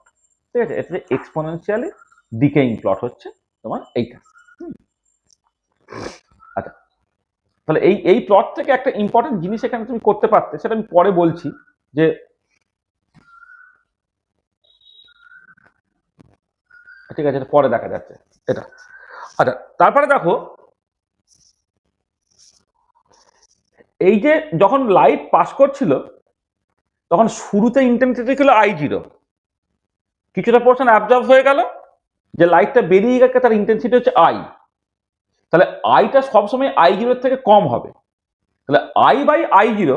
ঠিক আছে, এটা এক্সপোনেনশিয়ালি ডিকেইং প্লট হচ্ছে তোমার এইটা। আচ্ছা, তাহলে এই প্লট থেকে একটা ইম্পর্টেন্ট জিনিস এখানে তুমি করতে পারতে, সেটা আমি পরে বলছি যে ঠিক আছে, এটা পরে দেখা যাচ্ছে এটা। আচ্ছা, তারপরে দেখো এই যে যখন লাইট পাস করছিল তখন শুরুতে ইন্টেন্সিটি ছিল I0, কিছুটা পোর্শন অ্যাবজর্ব হয়ে গেল, যে লাইটটা বেরিয়ে গেছে তার ইন্টেন্সিটি হচ্ছে I, তাহলে আইটা সবসময় I0 থেকে কম হবে, তাহলে I/I0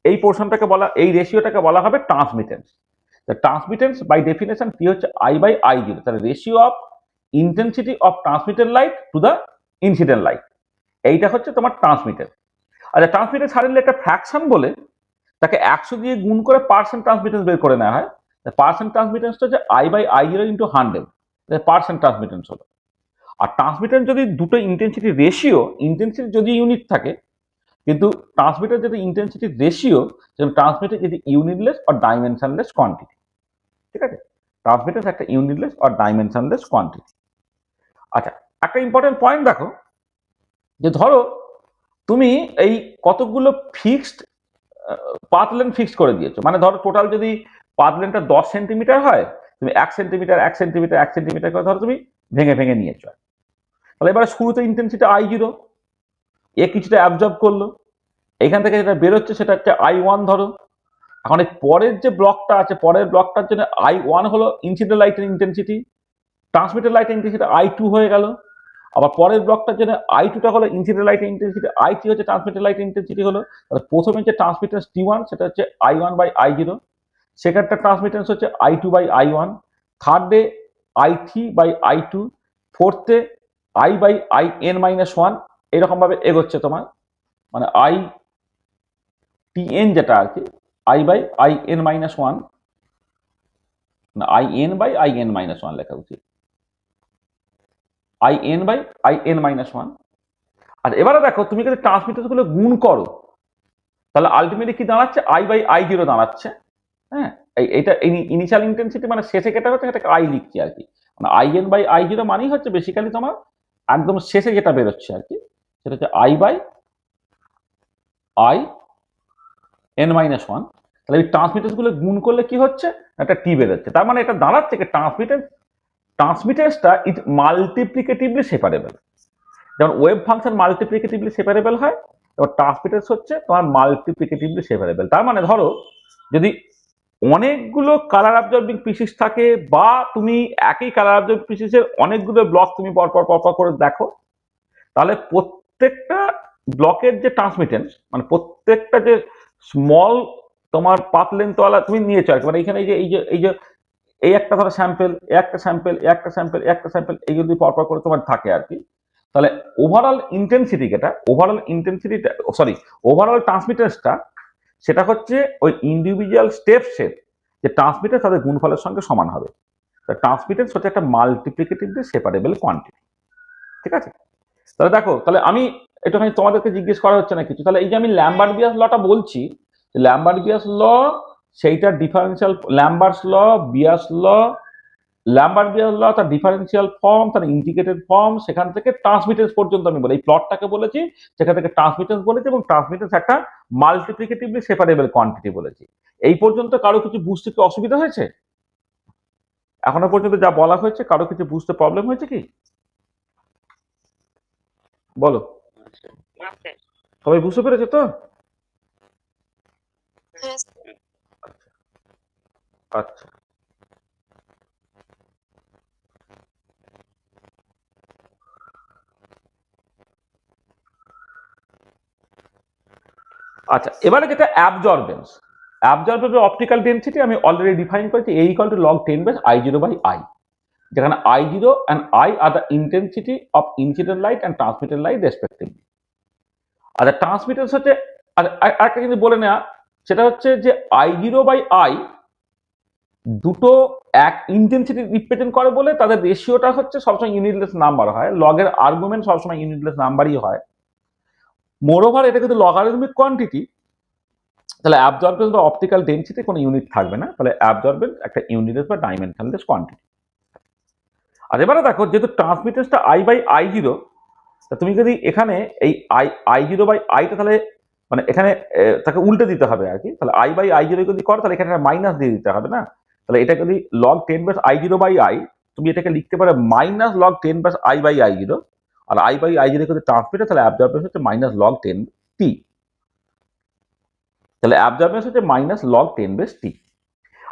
এই পোর্শনটাকে বলা, এই রেশিওটাকে বলা হবে ট্রান্সমিটেন্স। ট্রান্সমিটেন্স বাই ডেফিনেশন কি হচ্ছে I/I0, তাহলে ratio of intensity of transmitted light to the incident light, এইটা হচ্ছে তোমার ট্রান্সমিটেন্স। আচ্ছা, ট্রান্সমিটেন্স সাডেনলি একটা ফ্র্যাকশন বলে তাকে 100 দিয়ে গুণ করে পার্সেন্ট ট্রান্সমিটেন্স বের করে নেওয়া হয়। পার্সেন্ট ট্রান্সমিটেন্সটা হচ্ছে I/I0 ইন্টু 100, পার্সেন্ট ট্রান্সমিটেন্স হলো। আর ট্রান্সমিটেন্স যদি দুটো ইন্টেন্সিটি রেশিও, ইন্টেন্সিটি যদি ইউনিট থাকে কিন্তু ট্রান্সমিটার যদি ইন্টেন্সিটি রেশিও, যেমন ট্রান্সমিটার যদি ইউনিটলেস অর ডাইমেনশনলেস কোয়ান্টিটি। ঠিক আছে, ট্রান্সমিটার একটা ইউনিটলেস অর ডাইমেনশনলেস কোয়ান্টিটি। আচ্ছা, একটা ইম্পর্টেন্ট পয়েন্ট দেখো, যে ধরো তুমি এই কতগুলো ফিক্সড পাথ লেন্থ ফিক্সড করে দিয়েছো, মানে ধরো টোটাল যদি পাথ লেন্থটা 10 সেন্টিমিটার হয়, তুমি 1 সেন্টিমিটার 1 সেন্টিমিটার 1 সেন্টিমিটার করে ধরো তুমি ভেঙে ভেঙে নিয়েছো। তাহলে এবারে শুরুতে ইন্টেন্সিটি I0, এ কিছুটা অ্যাবজর্ব করলো, এখান থেকে যেটা বেরোচ্ছে সেটা হচ্ছে I1 ধরো। এখন এই পরের যে ব্লকটা আছে, পরের ব্লকটার জন্য I1 হলো ইনসিডেন্ট লাইটের ইন্টেন্সিটি, ট্রান্সমিটেড লাইটের ইন্টেন্সিটি I2 হয়ে গেল। আবার পরের ব্লকটার জন্য I2টা হলো ইনসিডেন্ট লাইটের ইন্টেন্সিটি, I3 হচ্ছে ট্রান্সমিটেড লাইটের ইন্টেন্সিটি হলো। তাহলে প্রথমে যে ট্রান্সমিটেন্স T1 সেটা হচ্ছে I1/I0, সেকেন্ডটা ট্রান্সমিটেন্স হচ্ছে I2/I1, থার্ডে I3/I2, ফোর্থে I/IN-1, এরকম ভাবে এগোচ্ছে তোমার, মানে ITN যেটা আর কি I/IN-1 না IN/IN-1 লেখা উচিত, IN/IN-1। আর এবারে দেখো তুমি যদি ট্রান্সমিটার গুলো গুণ করো তাহলে আলটিমেটলি কি দাঁড়াচ্ছে I/I0 দাঁড়াচ্ছে। হ্যাঁ, এইটা ইনিশিয়াল ইন্টেন্সিটি মানে শেষে যেটা হচ্ছে সেটাকে I লিখছি আর কি, মানে IN/I0 মানেই হচ্ছে বেসিক্যালি তোমার একদম শেষে যেটা বেরোচ্ছে আর কি, সেটা হচ্ছে I/IN-1। তাহলে এই ট্রান্সমিটেন্স গুলো গুণ করলে কি হচ্ছে, একটা টি বেরোচ্ছে, তার মানে এটা দাঁড়াচ্ছে কি ট্রান্সমিটেন্সটা ইজ মাল্টিপ্লিকেটিভলি সেপারেবল। যেমন ওয়েভ ফাংশন মাল্টিপ্লিকেটিভলি সেপারেবল হয়, এবার ট্রান্সমিটেন্স হচ্ছে তোমার মাল্টিপ্লিকেটিভলি সেপারেবল। তার মানে ধরো যদি অনেকগুলো কালার অ্যাবজর্বিং পিসিস থাকে, বা তুমি একই কালার অ্যাবজর্বিং পিসিসের অনেকগুলো ব্লক তুমি পরপর পরপর করে দেখো, তাহলে প্রত্যেকটা ব্লকের যে ট্রান্সমিটেন্স, মানে প্রত্যেকটা যে স্মল তোমার পাথ লেন্থওয়ালা তুমি নিয়েছো আর কি, মানে এখানে এই যে এই একটা ধরো স্যাম্পেল, একটা স্যাম্পেল, একটা স্যাম্পেল, একটা স্যাম্পেল, এই যদি পরপর করে তোমার থাকে আর কি, তাহলে ওভারঅল ট্রান্সমিটেন্সটা সেটা হচ্ছে ওই ইন্ডিভিজুয়াল স্টেপসের যে ট্রান্সমিটেন্স তাদের গুণফলের সঙ্গে সমান হবে। ট্রান্সমিটেন্স হচ্ছে একটা মাল্টিপ্লিকেটিভলি সেপারেবল কোয়ান্টিটি। ঠিক আছে, তাহলে দেখো, তাহলে আমি একটুখানি তোমাদেরকে জিজ্ঞেস করা হচ্ছে না কিছু, তাহলে এই যে আমি ল্যাম্বার্ট-বিয়াস লটা বলছি, ল্যাম্বার্ট-বিয়াস ল সেইটা ডিফারেন্সিয়াল, ল্যাম্বার্ট-বিয়াস ল তার ডিফারেন্সিয়াল ফর্ম, তার ইন্টিগ্রেটেড ফর্ম, সেখান থেকে ট্রান্সমিটেন্স পর্যন্ত আমি বলি, এই প্লটটাকে বলেছি, সেখান থেকে ট্রান্সমিটেন্স বলেছি, এবং ট্রান্সমিটেন্স একটা মাল্টিপ্লিকেটিভলি সেপারেবল কোয়ান্টিটি বলেছি। এই পর্যন্ত কারো কিছু বুঝতে কি অসুবিধা হয়েছে? এখনো পর্যন্ত যা বলা হয়েছে কারো কিছু বুঝতে প্রবলেম হয়েছে কি বলো? সবাই বুঝতে পেরেছে তো? আচ্ছা, আচ্ছা, এবারে যেটা অ্যাবজর্বেন্স অপটিক্যাল ডেন্সিটি আমি অলরেডি ডিফাইন করেছি, A = log 10/I0/I, যেখানে I0 and I are the intensity of incident light and transmitted light respectively। আচ্ছা, ট্রান্সমিটেন্স হচ্ছে, আরেকটা কিন্তু বলে নেওয়া, সেটা হচ্ছে যে I0/I দুটো এক ইন্টেন্সিটি রিপ্রেজেন্ট করে বলে তাদের রেশিওটা হচ্ছে সবসময় ইউনিটলেস নাম্বার হয়, লগের আর্গুমেন্ট সবসময় ইউনিটলেস নাম্বারই হয়। মোরওভার এটা কিন্তু লগারিদমিক কোয়ান্টিটি, তাহলে অ্যাবজর্বেন্স বা অপটিক্যাল ডেনসিটি কোনো ইউনিট থাকবে না, তাহলে অ্যাবজর্বেন্স একটা ইউনিটলেস বা ডাইমেনশনলেস কোয়ান্টিটি। আর এবারে দেখো যেহেতু ট্রান্সমিটেন্সটা I/I0, তা তুমি যদি এখানে এই I0/I টা তাহলে মানে এখানে তাকে উল্টে দিতে হবে আর কি, তাহলে I/I0 যদি করো তাহলে এখানে মাইনাস দিয়ে দিতে হবে না, তাহলে এটা যদি log 10/I0/I, তুমি এটাকে লিখতে পারো মাইনাস log 10/I/I0, আর I/I0 যদি ট্রান্সমিটার তাহলে অ্যাবজর্বেন্স হচ্ছে মাইনাস log 10t, তাহলে অ্যাবজর্বেন্স হচ্ছে মাইনাস log 10/t।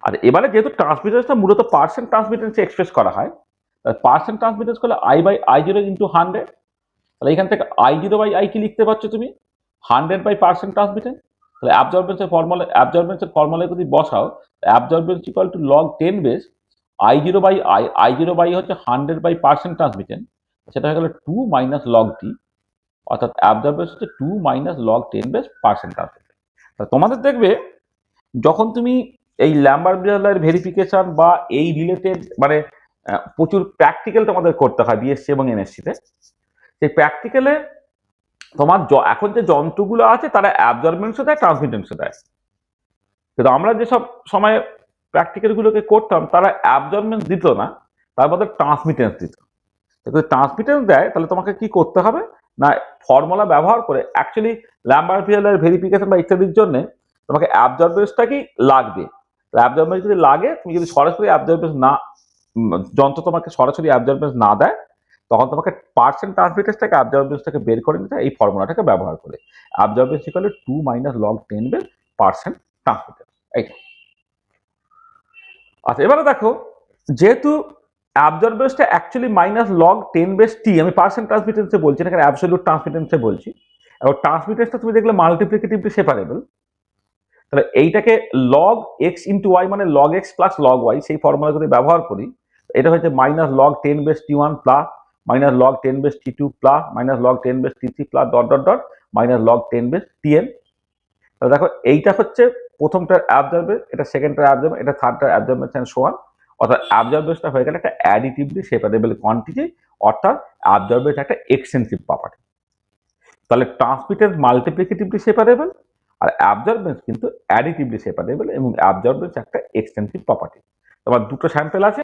আর এবারে যেহেতু ট্রান্সমিটেন্সটা মূলত পার্সেন্ট ট্রান্সমিটেন্সে এক্সপ্রেস করা হয়, পার্সেন্ট ট্রান্সমিটেন্স করলে I/I0 ইন্টু 100, তাহলে এখান থেকে I0/I কি লিখতে পারছো তুমি 100/% ট্রান্সমিটেন্স, তাহলে অ্যাবজর্বেন্সের ফর্মুলা যদি বসাও, absorbance equal two log 10 base I0/I, I0/I হচ্ছে 100/% ট্রান্সমিটেন্স, সেটা হয়ে গেল 2 মাইনাস log t, অর্থাৎ অ্যাবজর্বেন্স হচ্ছে 2 মাইনাস log 10 বেস পার্সেন্ট ট্রান্সমিটেন্স। তোমাদের দেখবে যখন তুমি এই ল্যাম্বার্ট-বিয়ারলার ভেরিফিকেশন বা এই রিলেটেড মানে প্রচুর প্র্যাকটিক্যাল তোমাদের করতে হয় বিএসসি এবং এমএসসিতে, সেই প্র্যাকটিক্যালে তোমার এখন যে যন্ত্রগুলো আছে তারা অ্যাবজর্বেন্সও দেয় ট্রান্সমিটেন্সও দেয়, কিন্তু আমরা যেসব সময় প্র্যাকটিক্যালগুলোকে করতাম তারা অ্যাবজর্বেন্স দিত না, তার মধ্যে ট্রান্সমিটেন্স দিত। যদি ট্রান্সমিটেন্স দেয় তাহলে তোমাকে কি করতে হবে না, ফর্মুলা ব্যবহার করে অ্যাকচুয়ালি ল্যাম্বার্ট-বিয়ারলার ভেরিফিকেশন বা ইত্যাদির জন্য তোমাকে অ্যাবজর্বেন্সটা কি লাগবে, অ্যাবজর্বেন্স যদি লাগে, তুমি যদি সরাসরি অ্যাবজর্বেন্স না, যন্ত্র তোমাকে সরাসরি অ্যাবজর্বেন্স না দেয়, তখন তোমাকে পার্সেন্ট ট্রান্সমিটেন্সটাকে অ্যাবজর্বেন্সটাকে বের করে নিতে এই ফর্মুলাটাকে ব্যবহার করে, absorbance equal to 2 minus log 10 base percent transmittance, এইটা। আচ্ছা এবারে দেখো যেহেতু অ্যাবজর্বেন্সটা actually minus log 10 base T, আমি পার্সেন্ট ট্রান্সমিটেন্সে বলছি না, এখানে অ্যাবসলিউট ট্রান্সমিটেন্সে বলছি, এবং ট্রান্সমিটেন্সটা তুমি দেখলে মাল্টিপ্লিকেটিভলি সেপারেবল, তাহলে এইটাকে log x ইন্টু ওয়াই মানে log x plus log y, সেই ফর্মুলা যদি ব্যবহার করি, এটা হচ্ছে minus log 10 base t1 plus minus log 10 base t2 plus minus log 10 base t3 plus dot dot dot minus log 10 base tn। তাহলে দেখো এইটা হচ্ছে প্রথমটার অ্যাবজর্বেন্স, এটা সেকেন্ডটার অ্যাবজর্বেন্স, এটা থার্ডটার অ্যাবজর্বেন্স এন্ড সো অন, অর্থাৎ অ্যাবজর্বেন্সটা হয়ে গেল একটা অ্যাডিটিভলি সেপারেবল কোয়ান্টিটি, অর্থাৎ অ্যাবজর্বেন্স একটা এক্সটেন্সিভ প্রপার্টি। তাহলে ট্রান্সমিটেন্স মাল্টিপ্লিকেটিভলি সেপারেবল আর অ্যাবজর্বেন্স কিন্তু অ্যাডিটিভলি সেপারেবল, এবং অ্যাবজর্বেন্স একটা এক্সটেন্সিভ প্রপার্টি। তোমার দুটো স্যাম্পল আছে,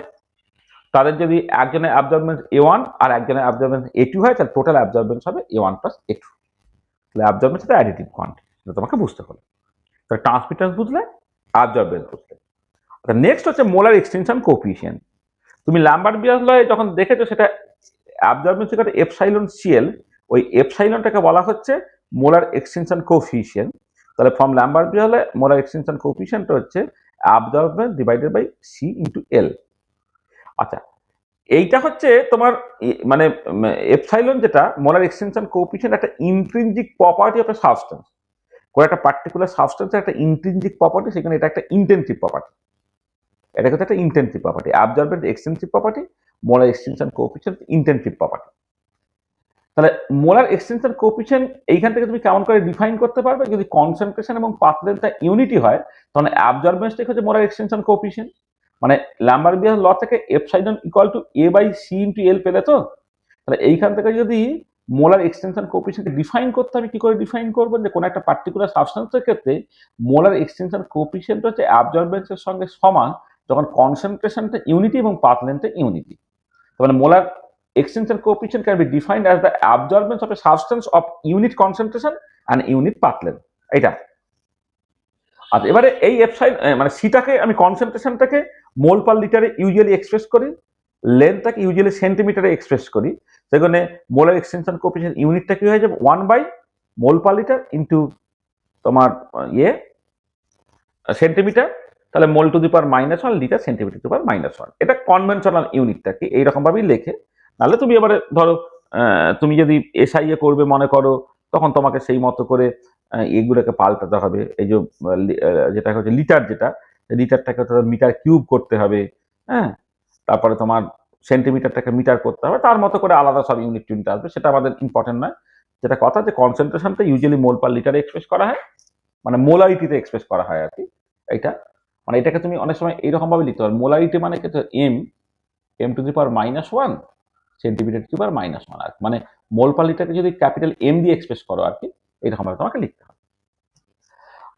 তাদের যদি একজনের অ্যাবজর্বেন্স A1 আর একজনের অ্যাবজর্বেন্স A2 হয়, তাহলে টোটাল অ্যাবজর্বেন্স হবে A1 প্লাস A2, তাহলে অ্যাবজর্বেন্স একটা অ্যাডিটিভ কোয়ান্টিটি, এটা তোমাকে বুঝতে হবে। তাহলে ট্রান্সমিটেন্স বুঝলে, অ্যাবজর্বেন্স বুঝলে। নেক্সট হচ্ছে মোলার এক্সটেনশন কোএফিসিয়েন্ট। তুমি ল্যাম্বার্ট-বিয়ারলার যখন দেখেছো সেটা absorbance equal to epsilon CL, ওই এপসাইলনটাকে বলা হচ্ছে মোলার এক্সটেনশন কোএফিসিয়েন্ট। তাহলে ফ্রম ল্যাম্বার্ট-বিয়ারলার মোলার এক্সটেনশন কোএফিসিয়েন্ট হচ্ছে absorbance divided by C into L. আচ্ছা এইটা হচ্ছে তোমার মানে এপসাইলন যেটা মোলার এক্সটেনশন কোএফিসিয়েন্ট, একটা intrinsic property of a substance, কোন একটা পার্টিকুলার সাবস্টেন্সের একটা ইন্ট্রিনজিক প্রপার্টি, সেখানে এটা একটা ইন্টেনসিভ প্রপার্টি, এটা হচ্ছে একটা intensive property. Absorbance extensive property, molar extension coefficient intensive property. তাহলে মোলার এক্সটেনশন কোএফিসিয়েন্ট এইখান থেকে তুমি কেমন করে ডিফাইন করতে পারবে, যদি কনসেন্ট্রেশন এবং পাথ লেন্থটা ইউনিটি হয়, তখন অ্যাবজর্বেন্সটা হচ্ছে মোলার এক্সটেনশন কোএফিসিয়েন্ট, মানে ল্যাম্বার্ট-বিয়ারলার ল থেকে epsilon equal to A by C into L পেলে তো, তাহলে এইখান থেকে যদি মোলার এক্সটেনশন কোএফিসিয়েন্ট ডিফাইন করতে হবে, কি করে ডিফাইন করবো, যে কোনো একটা পার্টিকুলার সাবস্টেন্সের ক্ষেত্রে মোলার এক্সটেনশন কোএফিসিয়েন্ট হচ্ছে অ্যাবজর্বেন্সের সঙ্গে সমান যখন কনসেন্ট্রেশনটা ইউনিটি এবং পাথ লেন্থটা ইউনিটি। তাহলে molar extension coefficient can be defined as the absorbance of a substance of unit concentration and unit path length, এটা। আচ্ছা এবারে এই এপসাইলন মানে সিটাকে আমি কনসেন্ট্রেশনটাকে মোল পার লিটারে ইউজুয়ালি এক্সপ্রেস করি, লেন্থটাকে ইউজুয়ালি সেন্টিমিটারে এক্সপ্রেস করি, সেখানে মোলার এক্সটেনশন কোএফিসিয়েন্ট ইউনিটটা কি হয়ে যাবে 1 by mole per litre into তোমার সেন্টিমিটার, তাহলে mole to the power -1 litre centimetre to পাওয়ার -1, এটা কনভেনশনাল ইউনিটটাকে এইরকম ভাবেই লেখে। নাহলে তুমি এবারে ধরো তুমি যদি এসআইএ করবে মনে করো, তখন তোমাকে সেই মতো করে এগুলোকে পাল্টাতে হবে, এই যে যেটা হচ্ছে লিটার, যেটা লিটারটাকে মিটার কিউব করতে হবে, হ্যাঁ, তারপরে তোমার সেন্টিমিটারটাকে মিটার করতে হবে, তার মতো করে আলাদা সব ইউনিট টিউনিট আসবে, সেটা আমাদের ইম্পর্টেন্ট নয়। যেটা কথা যে কনসেন্ট্রেশনটা ইউজুয়ালি মোল পার লিটারে এক্সপ্রেস করা হয়, মানে মোলারিটিতে এক্সপ্রেস করা হয় আর কি, এইটা মানে এটাকে তুমি অনেক সময় এইরকম ভাবে লিখতে পারো, মোলারিটি মানে কি M to the power -1 centimetre to পাওয়ার -1 আর মানে মোল পার লিটারকে যদি ক্যাপিটাল এম দিয়ে এক্সপ্রেস করো আর কি, এরকম ভাবে তোমাকে লিখতে হবে।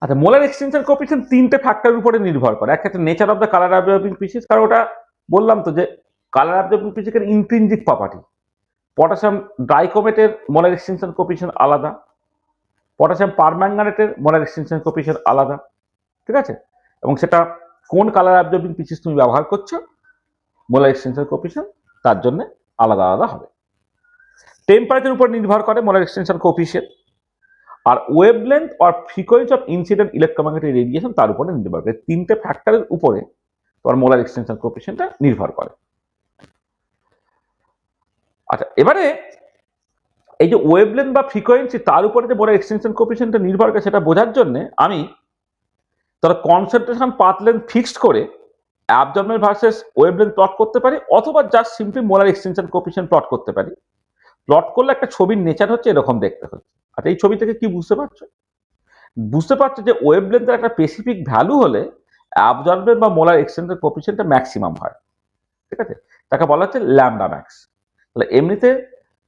আচ্ছা, মোলার এক্সটেনশন কোএফিসিয়েন্ট তিনটে ফ্যাক্টরের উপরে নির্ভর করে। একটা হচ্ছে nature of the colour absorbing species, কারণ ওটা বললাম তো যে কালার অ্যাবজর্বিং স্পিসিসের ইন্ট্রিনজিক প্রপার্টি। পটাশিয়াম ডাইক্রোমেটের মোলার এক্সটেনশন কোএফিসিয়েন্ট আলাদা, পটাশিয়াম পারম্যাঙ্গানেটের মোলার এক্সটেনশন কোএফিসিয়েন্ট আলাদা, ঠিক আছে? এবং সেটা কোন কালার অ্যাবজর্বিং স্পিসিস তুমি ব্যবহার করছো, মোলার এক্সটেনশন কোএফিসিয়েন্ট তার জন্য আলাদা আলাদা হবে। টেম্পারেচার উপর নির্ভর করে মোলার এক্সটেনশন কোএফিসিয়েন্ট, আর ওয়েভলেন্থ আর frequency of incident electromagnetic radiation তার উপরে নির্ভর করে। তিনটে ফ্যাক্টরের উপরে তোমার মোলার এক্সটেনশন কোএফিসিয়েন্টটা নির্ভর করে। আচ্ছা, এবারে এই যে ওয়েভলেন্থ বা ফ্রিকোয়েন্সি তার উপরে যে মোলার এক্সটেনশন কোএফিসিয়েন্টটা নির্ভর করে সেটা বোঝার জন্য আমি তারা কনসেন্ট্রেশন পাথ লেন্থ ফিক্সড করে অ্যাবজর্বেন্ট ভার্সেস ওয়েভলেন্থ প্লট করতে পারি, অথবা just simply molar extension coefficient plot করতে পারি। প্লট করলে একটা ছবির নেচার হচ্ছে এরকম দেখতে হচ্ছে। আচ্ছা, এই ছবি থেকে কি বুঝতে পারছো? বুঝতে পারছো যে ওয়েভলেন্থের একটা স্পেসিফিক ভ্যালু হলে অ্যাবজর্বেন্ট বা মোলার এক্সটেনশন কোএফিসিয়েন্টটা ম্যাক্সিমাম হয়, ঠিক আছে? তাকে বলা হচ্ছে ল্যামডা ম্যাক্স। তাহলে এমনিতে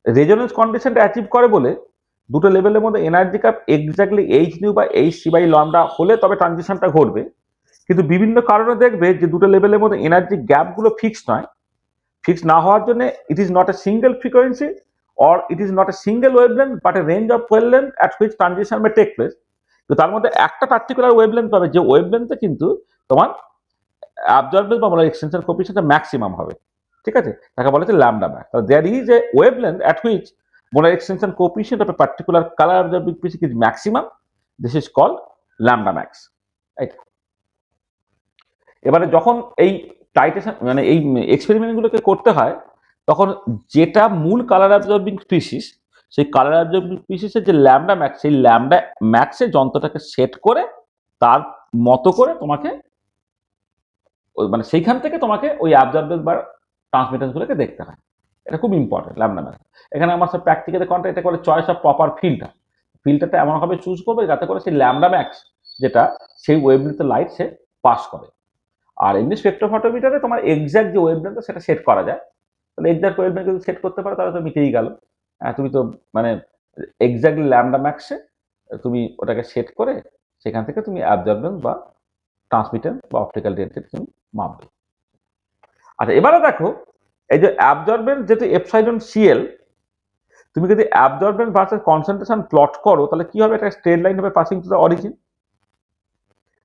রেজোনেন্স কন্ডিশনটা অ্যাচিভ করে বলে দুটো লেভেলের মধ্যে energy cup exactly H new বা এইচ সি বাই লম্ডা হলে তবে ট্রানজিশনটা ঘটবে। কিন্তু বিভিন্ন কারণে দেখবে যে দুটো লেভেলের মধ্যে এনার্জি গ্যাপগুলো ফিক্সড নয়। ফিক্সড না হওয়ার জন্য it is not a single frequency or it is not a single wavelength but a range of wavelength at which transition may take place. তো তার মধ্যে একটা পার্টিকুলার ওয়েভলেন্থ পাবে যে ওয়েভলেন্থে কিন্তু তোমার অ্যাবজর্বেন্স বা মোলার এক্সটেনশন কোএফিসিয়েন্টটা ম্যাক্সিমাম হবে, ঠিক আছে? তাকে বলা হচ্ছে lambda max. So there is a wavelength at which molar extension coefficient of a particular color absorbing species is maximum. This is called lambda max. Right? এবারে যখন এই টাইটেশন মানে এই এক্সপেরিমেন্টগুলোকে করতে হয় তখন যেটা মূল কালার অ্যাবজর্বিং স্পিসিস, সেই কালার অ্যাবজর্বিং স্পিসিসের যে ল্যামডা ম্যাক্স, সেই ল্যামডা ম্যাক্সে যন্ত্রটাকে সেট করে তার মতো করে তোমাকে মানে সেইখান থেকে তোমাকে ওই অ্যাবজর্বেন্স বা ট্রান্সমিটেন্সগুলোকে দেখতে হয়। এটা খুব ইম্পর্টেন্ট ল্যামডা ম্যাক্স। এখানে আমার সব প্র্যাকটিক্যালি কন্টেন্ট এটা করে চয়েস অফ প্রপার ফিল্টার। ফিল্টারটা এমনভাবে চুজ করবে যাতে করে সেই ল্যামডা ম্যাক্স যেটা সেই ওয়েভলেন্থের লাইট সে পাস করে। আর এমনি স্পেকট্রোফটোমিটারে তোমার এক্সাক্ট যে ওয়েভলেন্থ সেটা সেট করা যায়। তাহলে এক্সাক্ট ওয়েভলেন্থ যদি সেট করতে পারো তাহলে তো মিটেই গেল। তুমি তো মানে এক্স্যাক্টলি ল্যামডা ম্যাক্সে তুমি ওটাকে সেট করে সেখান থেকে তুমি অ্যাবজর্বেন্স বা ট্রান্সমিটেন্স বা অপটিক্যাল ডেন্সিটি তুমি মাপবে। আচ্ছা, এবারে দেখো এই যে অ্যাবজর্বেন্স যেহেতু এপসাইলন সিএল, তুমি যদি অ্যাবজর্বেন্স ভার্সেস কনসেন্ট্রেশন প্লট করো তাহলে কি হবে? একটা স্ট্রেট লাইন হবে পাসিং টু দ্য অরিজিন।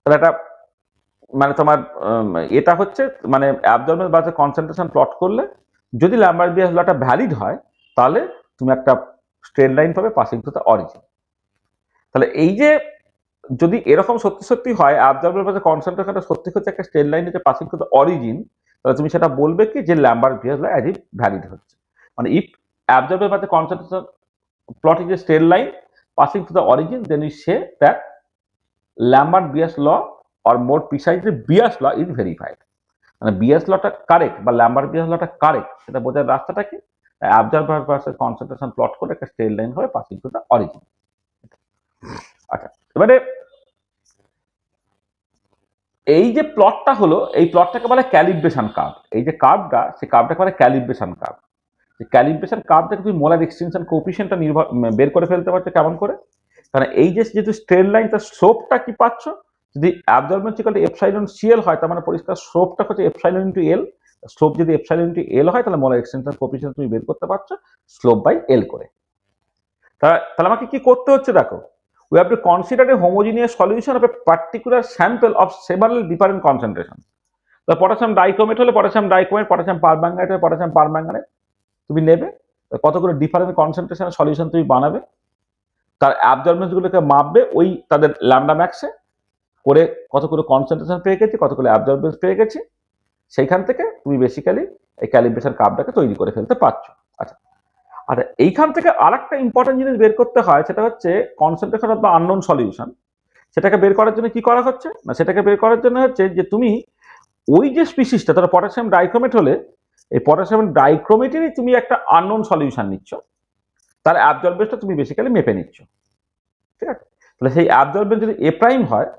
তাহলে এটা মানে তোমার এটা হচ্ছে মানে অ্যাবজর্বেন্স ভার্সেস কনসেন্ট্রেশন প্লট করলে যদি ল্যাম্বার্ট-বিয়াস লটা ভ্যালিড হয় তাহলে তুমি একটা স্ট্রেট লাইন পাবে পাসিং টু দ্য অরিজিন। তাহলে এই যে যদি এরকম সত্যি সত্যি হয় অ্যাবজর্বেন্স ভার্সেস কনসেন্ট্রেশনটা সত্যি সত্যি একটা স্ট্রেট লাইন হচ্ছে পাসিং টু দ্য অরিজিন, তাহলে তুমি সেটা বলবে কি যে ল্যাম্বার্ট-বিয়াস ল অ্যাজ ইফ ভ্যালিড হচ্ছে। মানে if absorbance versus concentration plot is a straight line passing to the origin, then we say that Lambert-Beas law or more precisely Beas law is verified. মানে Beas lawটা correct বা Lambert-Beas lawটা correct সেটা বোঝার রাস্তাটা কি? Absorber versus concentration plot করে একটা straight line হবে passing to the origin. আচ্ছা, এবারে এই যে প্লটটা হলো এই প্লটটাকে বলে ক্যালিব্রেশন কার্ভ। এই যে কার্ভটা সেই কার্ভটাকে বলে ক্যালিব্রেশন কার্ভ। ক্যালিব্রেশন কার্ভ থেকে তুমি মোলার এক্সটেনশন কোএফিসিয়েন্টটা বের করে ফেলতে পারছো কেমন করে? কারণ এই যে যেহেতু স্ট্রেট লাইন তার স্লোপটা কি পাচ্ছ, যদি absorbance equal to epsilon CL হয় তার মানে পরিষ্কার স্লোপটা হচ্ছে এপসাইলন ইনটু এল। স্লোপ যদি এপসাইলন ইনটু এল হয় তাহলে মোলার এক্সটেনশন কোএফিসিয়েন্ট তুমি বের করতে পারছো স্লোপ বাই এল করে। তাহলে আমাকে কি করতে হচ্ছে দেখো, we have to consider a homogeneous solution of a particular sample of several different concentrations. তো পটাশিয়াম ডাইক্রোমেট হলে পটাশিয়াম ডাইক্রোমেট, পটাশিয়াম পারম্যাঙ্গানেট হলে পটাশিয়াম পারম্যাঙ্গানেট তুমি নেবে, কতগুলো ডিফারেন্ট কনসেন্ট্রেশনের সলিউশন তুমি বানাবে, তার অ্যাবজর্বেন্স গুলোকে মাপবে ওই তাদের ল্যামডা ম্যাক্সে করে কতগুলো কনসেন্ট্রেশন পেয়ে গেছি, কতগুলো অ্যাবজর্বেন্স পেয়ে গেছি, সেইখান থেকে তুমি বেসিক্যালি এই ক্যালিব্রেশন কার্ভটাকে তৈরি করে ফেলতে পারছো। আচ্ছা, আর এইখান থেকে আরেকটা ইম্পর্টেন্ট জিনিস বের করতে হয়, সেটা হচ্ছে concentration of the unknown solution. সেটাকে বের করার জন্য কি করা হচ্ছে না, সেটাকে বের করার জন্য হচ্ছে যে তুমি ওই যে স্পিসিসটা ধরো পটাশিয়াম ডাইক্রোমেট হলে এই পটাশিয়াম ডাইক্রোমেটেরই তুমি একটা আননোন সলিউশন নিচ্ছ, তার অ্যাবজর্বেন্সটা তুমি বেসিক্যালি মেপে নিচ্ছ, ঠিক আছে? তাহলে সেই অ্যাবজর্বেন্স যদি এ প্রাইম হয়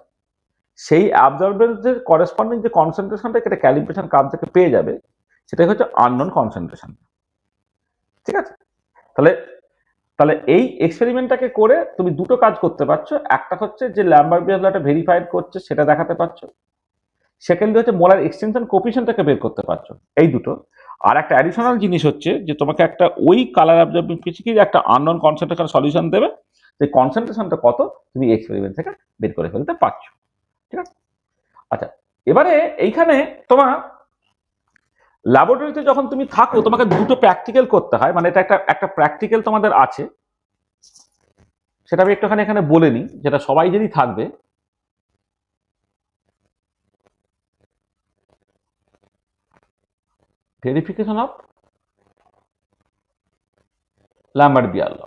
সেই অ্যাবজর্বেন্সের করেসপন্ডিং যে কনসেন্ট্রেশনটা এটা ক্যালিব্রেশন কার্ভ থেকে পেয়ে যাবে, সেটাই হচ্ছে আননোন কনসেন্ট্রেশন, ঠিক আছে? তাহলে তাহলে এই এক্সপেরিমেন্টটাকে করে তুমি দুটো কাজ করতে পারছো। একটা হচ্ছে যে ল্যাম্বার্ট-বিয়াস লটা ভেরিফাইড করছে সেটা দেখাতে পারছো, সেকেন্ডলি হচ্ছে মোলার এক্সটেনশন কোফিশিয়েন্টটাকে বের করতে পারছো। এই দুটো। আর একটা অ্যাডিশনাল জিনিস হচ্ছে যে তোমাকে একটা ওই কালার অ্যাবজর্বিং পিসিকে একটা আননোন কনসেন্ট্রেশন সলিউশন দেবে, সেই কনসেন্ট্রেশনটা কত তুমি এক্সপেরিমেন্ট থেকে বের করে ফেলতে পারছো। ঠিক আছে? আচ্ছা, এবারে এইখানে তোমার ল্যাবরেটরিতে যখন তুমি থাকো তোমাকে দুটো প্র্যাকটিক্যাল করতে হয়, মানে এটা একটা প্র্যাকটিক্যাল তোমাদের আছে, সেটা আমি একটুখানি এখানে বলে নিই, যেটা সবাই যদি থাকবে। ভেরিফিকেশন অফ ল্যাম্বার্ট-বিয়ার ল,